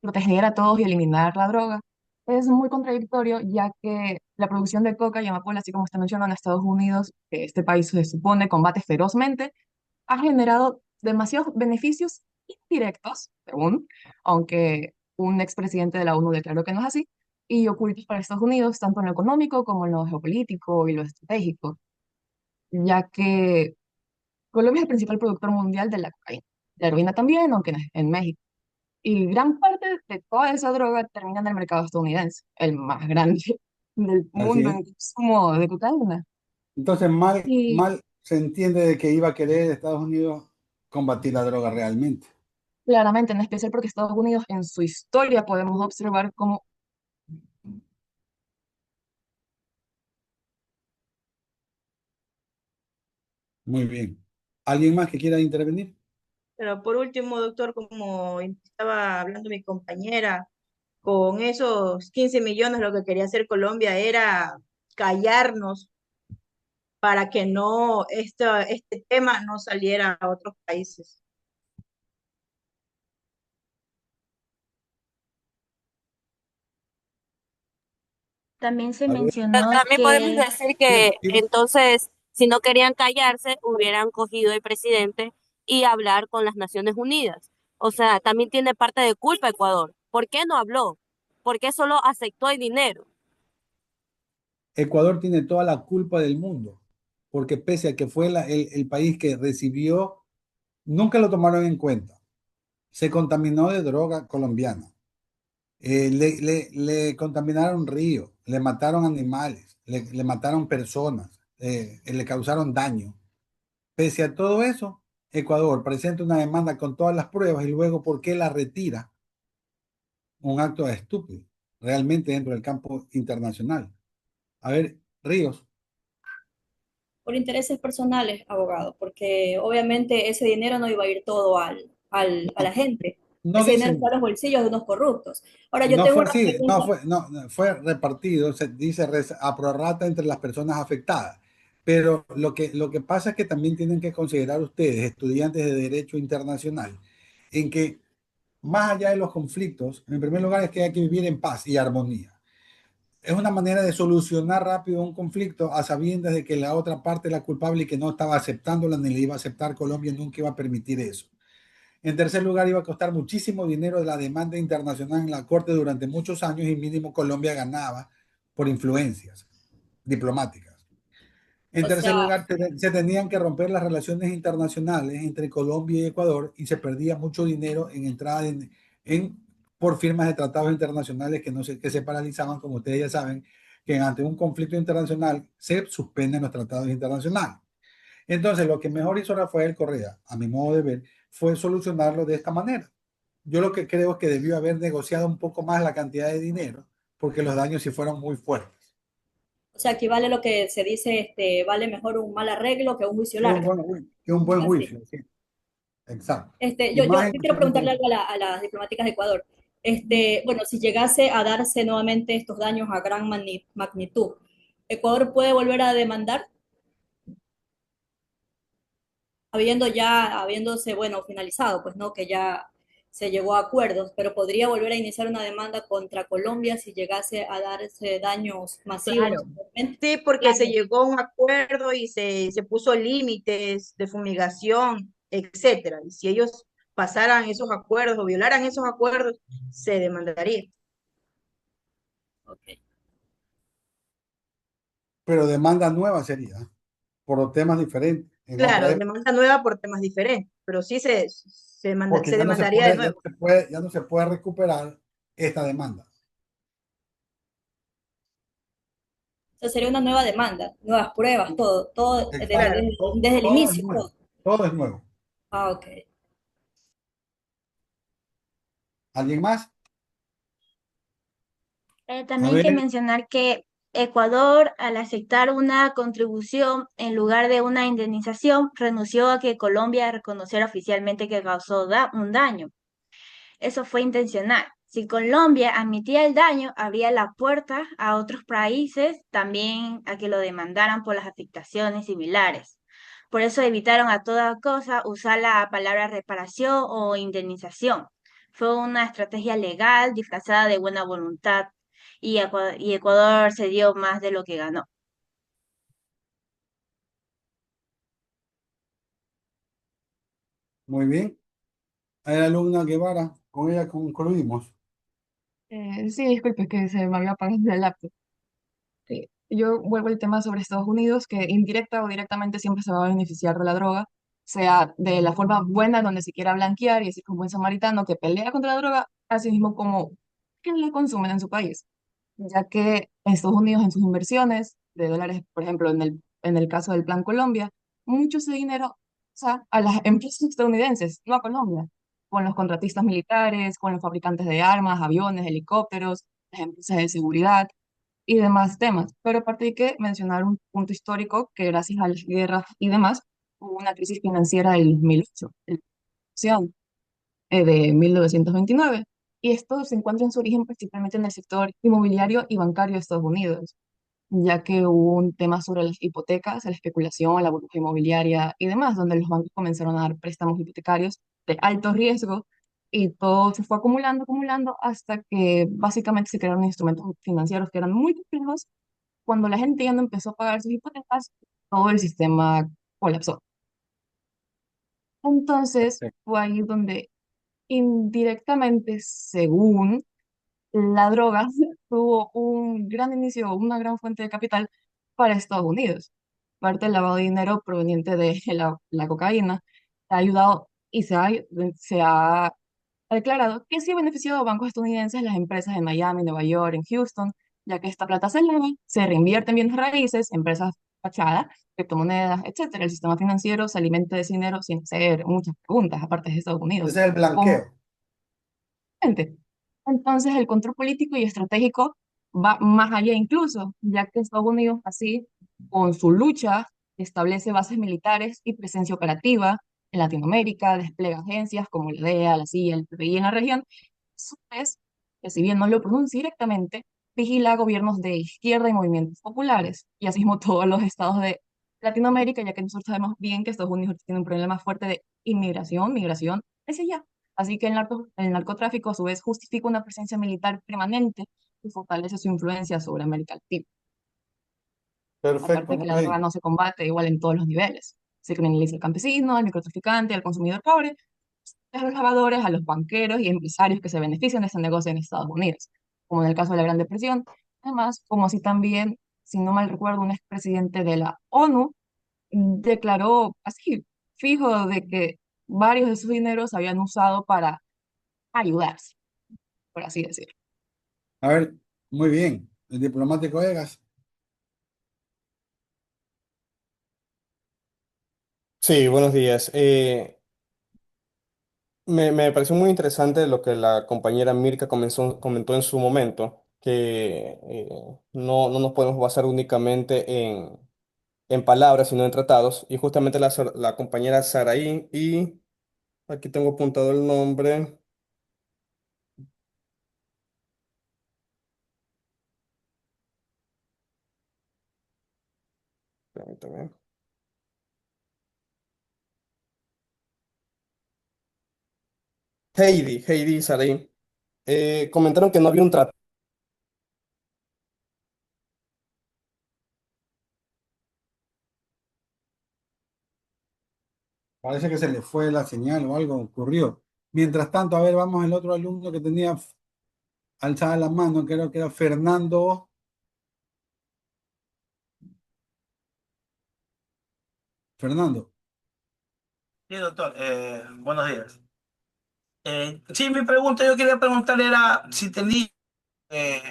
proteger a todos y eliminar la droga, es muy contradictorio, ya que la producción de coca y amapola, así como está mencionando en Estados Unidos, que este país se supone combate ferozmente, ha generado demasiados beneficios indirectos, según, aunque un expresidente de la ONU declaró que no es así, y ocultos para Estados Unidos, tanto en lo económico como en lo geopolítico y lo estratégico, ya que Colombia es el principal productor mundial de la cocaína, la heroína también, aunque en México. Y gran parte de toda esa droga termina en el mercado estadounidense, el más grande del Así mundo es. en consumo de cocaína. Entonces, mal, Y mal se entiende de que iba a querer Estados Unidos combatir la droga realmente. claramente, en especial porque Estados Unidos en su historia podemos observar cómo Muy bien. ¿Alguien más que quiera intervenir? Pero por último, doctor, como estaba hablando mi compañera, con esos 15 millones lo que quería hacer Colombia era callarnos para que no este tema no saliera a otros países. También se A ver, mencionó También podemos que decir dime, que dime. entonces, si no querían callarse, hubieran cogido el presidente y hablar con las Naciones Unidas. O sea, también tiene parte de culpa Ecuador. ¿Por qué no habló? ¿Por qué solo aceptó el dinero? Ecuador tiene toda la culpa del mundo, porque pese a que fue el país que recibió, nunca lo tomaron en cuenta. Se contaminó de droga colombiana. Le contaminaron ríos, le mataron animales, le mataron personas, le causaron daño. Pese a todo eso, Ecuador presenta una demanda con todas las pruebas y luego, ¿por qué la retira? Un acto estúpido, realmente dentro del campo internacional. A ver, Ríos, Por intereses personales, abogado, porque obviamente ese dinero no iba a ir todo a la gente. no Ese dinero dicen, está en los bolsillos de unos corruptos. Ahora, yo no tengo fue una así, no pregunta. fue, no fue repartido, se dice a prorrata entre las personas afectadas. Pero lo que pasa es que también tienen que considerar ustedes, estudiantes de Derecho Internacional, en que más allá de los conflictos, en primer lugar es que hay que vivir en paz y armonía. Es una manera de solucionar rápido un conflicto a sabiendas de que la otra parte era culpable y que no estaba aceptándola ni le iba a aceptar. Colombia nunca iba a permitir eso. En tercer lugar, iba a costar muchísimo dinero de la demanda internacional en la Corte durante muchos años y mínimo Colombia ganaba por influencias diplomáticas. En O tercer sea, lugar, se tenían que romper las relaciones internacionales entre Colombia y Ecuador y se perdía mucho dinero en entrada por firmas de tratados internacionales que se paralizaban, como ustedes ya saben, que ante un conflicto internacional se suspenden los tratados internacionales. Entonces, lo que mejor hizo Rafael Correa, a mi modo de ver, fue solucionarlo de esta manera. Yo lo que creo es que debió haber negociado un poco más la cantidad de dinero, porque los daños sí fueron muy fuertes. aquí vale lo que se dice, vale mejor un mal arreglo que un juicio Que un largo. buen Así. juicio, sí, exacto. Yo, Y yo, más yo quiero en preguntarle algo a las diplomáticas de Ecuador. Bueno, si llegase a darse nuevamente estos daños a gran magnitud, ¿Ecuador puede volver a demandar? habiéndose, bueno, finalizado, pues no, que ya se llegó a acuerdos, pero podría volver a iniciar una demanda contra Colombia si llegase a darse daños masivos. Claro. Sí, porque se llegó a un acuerdo y se puso límites de fumigación, etcétera. Y si ellos pasaran esos acuerdos o violaran esos acuerdos, se demandaría. Okay. Pero demanda nueva sería, por temas diferentes. En otra Claro, época, demanda nueva por temas diferentes, pero sí porque se ya no se demandaría de puede, ya no nuevo. se puede, ya no se puede recuperar esta demanda. O sea, sería una nueva demanda, nuevas pruebas, todo Exacto. Todo, desde el todo es inicio, nuevo. todo. Todo es nuevo. Ah, ok. ¿Alguien más? A También hay que ver, mencionar que Ecuador, al aceptar una contribución en lugar de una indemnización, renunció a que Colombia reconociera oficialmente que causó un daño. Eso fue intencional. Si Colombia admitía el daño, abría la puerta a otros países también a que lo demandaran por las afectaciones similares. Por eso evitaron a toda cosa usar la palabra reparación o indemnización. Fue una estrategia legal disfrazada de buena voluntad y Ecuador se dio más de lo que ganó. muy bien. A la alumna Guevara, con ella concluimos. Sí, disculpe, que se me había apagado el laptop. Sí, yo vuelvo al tema sobre Estados Unidos, que indirecta o directamente siempre se va a beneficiar de la droga, sea de la forma buena donde se quiera blanquear y así como buen samaritano que pelea contra la droga, así mismo como que la consumen en su país, ya que Estados Unidos en sus inversiones de dólares, por ejemplo, en el caso del Plan Colombia, mucho ese dinero, o sea, a las empresas estadounidenses, no a Colombia, con los contratistas militares, con los fabricantes de armas, aviones, helicópteros, las empresas de seguridad y demás temas. Pero aparte hay que mencionar un punto histórico que gracias a las guerras y demás hubo una crisis financiera del 2008, de 1929. Y esto se encuentra en su origen principalmente en el sector inmobiliario y bancario de Estados Unidos, ya que hubo un tema sobre las hipotecas, la especulación, la burbuja inmobiliaria y demás, donde los bancos comenzaron a dar préstamos hipotecarios de alto riesgo y todo se fue acumulando, acumulando, hasta que básicamente se crearon instrumentos financieros que eran muy complejos. Cuando la gente ya no empezó a pagar sus hipotecas, todo el sistema colapsó. Entonces fue ahí donde indirectamente, según la droga, tuvo un gran inicio, una gran fuente de capital para Estados Unidos. Parte del lavado de dinero proveniente de la cocaína ha ayudado y se ha declarado que sí ha beneficiado a bancos estadounidenses, las empresas en Miami, Nueva York, en Houston, ya que esta plata se lava, se reinvierte en bienes raíces, empresas fachadas, criptomonedas, etcétera. El sistema financiero se alimenta de ese dinero sin hacer muchas preguntas, aparte de Estados Unidos. Ese es el ¿Cómo? blanqueo. Entonces, el control político y estratégico va más allá incluso, ya que Estados Unidos así, con su lucha, establece bases militares y presencia operativa en Latinoamérica, despliega agencias como la DEA, la CIA, el FBI en la región. Eso es que si bien no lo pronuncia directamente, vigila gobiernos de izquierda y movimientos populares, y así mismo todos los estados de Latinoamérica, ya que nosotros sabemos bien que Estados Unidos tiene un problema fuerte de inmigración, migración hacia allá. Así que el narcotráfico a su vez justifica una presencia militar permanente y fortalece su influencia sobre América Latina. Aparte Perfecto, de que muy la droga bien. no se combate igual en todos los niveles. Se criminaliza al campesino, al microtraficante, al consumidor pobre, a los lavadores, a los banqueros y empresarios que se benefician de este negocio en Estados Unidos, como en el caso de la Gran Depresión. Además, como así también, si no mal recuerdo, un expresidente de la ONU declaró así, fijo, de que varios de sus dineros se habían usado para ayudarse, por así decirlo. A ver, muy bien. El diplomático Egas. Sí, buenos días. Me pareció muy interesante lo que la compañera Mirka comentó en su momento, que no nos podemos basar únicamente en palabras, sino en tratados. Y justamente la compañera Saraí, y aquí tengo apuntado el nombre, permítame. Heidi y Saraí, comentaron que no había un tratado. Parece que se le fue la señal o algo ocurrió. Mientras tanto, a ver, vamos el otro alumno que tenía alzada la mano, creo que era Fernando. Fernando. Sí, doctor, buenos días. Sí, mi pregunta, yo quería preguntar era si tenía, eh,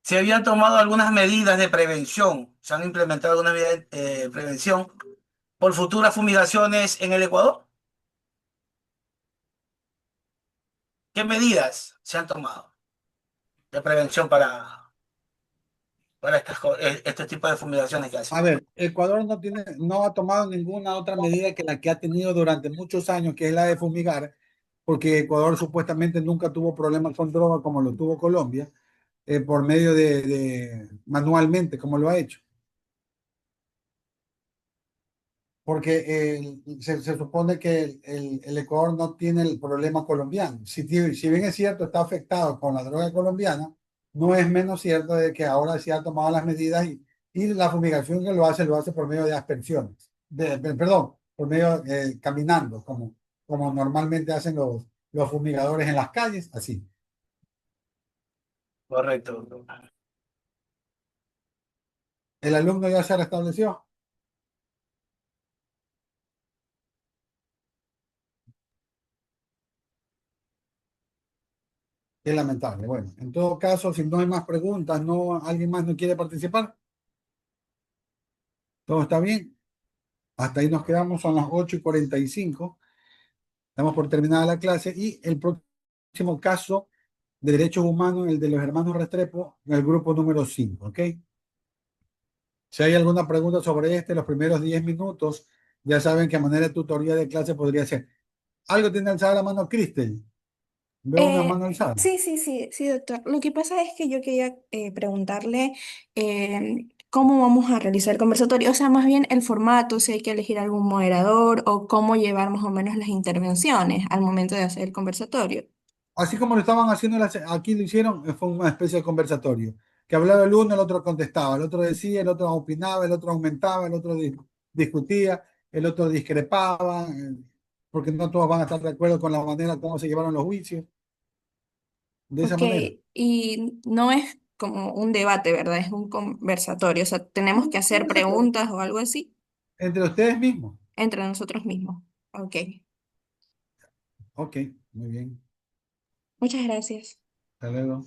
si habían tomado algunas medidas de prevención, se han implementado algunas medidas de prevención por futuras fumigaciones en el Ecuador. ¿Qué medidas se han tomado de prevención para este tipo de fumigaciones que hacen? A ver, Ecuador no ha tomado ninguna otra medida que la que ha tenido durante muchos años, que es la de fumigar, porque Ecuador supuestamente nunca tuvo problemas con droga como lo tuvo Colombia, por medio manualmente, como lo ha hecho. Porque se supone que el Ecuador no tiene el problema colombiano. Si bien es cierto, está afectado con la droga colombiana, no es menos cierto de que ahora sí ha tomado las medidas y la fumigación que lo hace por medio de aspersiones. Perdón, por medio caminando, como normalmente hacen los fumigadores en las calles, así. Correcto, doctor. ¿El alumno ya se restableció? Es lamentable. Bueno, en todo caso, si no hay más preguntas, ¿alguien más no quiere participar? ¿Todo está bien? Hasta ahí nos quedamos, son las 8:45. Estamos por terminada la clase y el próximo caso de derechos humanos, el de los hermanos Restrepo, en el grupo número 5, ¿ok? Si hay alguna pregunta sobre los primeros 10 minutos, ya saben que a manera de tutoría de clase podría ser. ¿Algo tiene alzada la mano, Cristel? Veo una mano alzada. Sí, doctor. Lo que pasa es que yo quería preguntarle cómo vamos a realizar el conversatorio, o sea, más bien el formato, si hay que elegir algún moderador o cómo llevar más o menos las intervenciones al momento de hacer el conversatorio. Así como lo estaban haciendo, aquí lo hicieron, fue una especie de conversatorio, que hablaba el uno, el otro contestaba, el otro decía, el otro opinaba, el otro aumentaba, el otro discutía, el otro discrepaba, porque no todos van a estar de acuerdo con la manera como se llevaron los juicios, de esa Ok, manera. y no es como un debate, ¿verdad? Es un conversatorio, o sea, tenemos que hacer Conversatorio. preguntas o algo así Entre ustedes mismos. entre nosotros mismos. Ok, Ok, muy bien. muchas gracias. Hasta luego.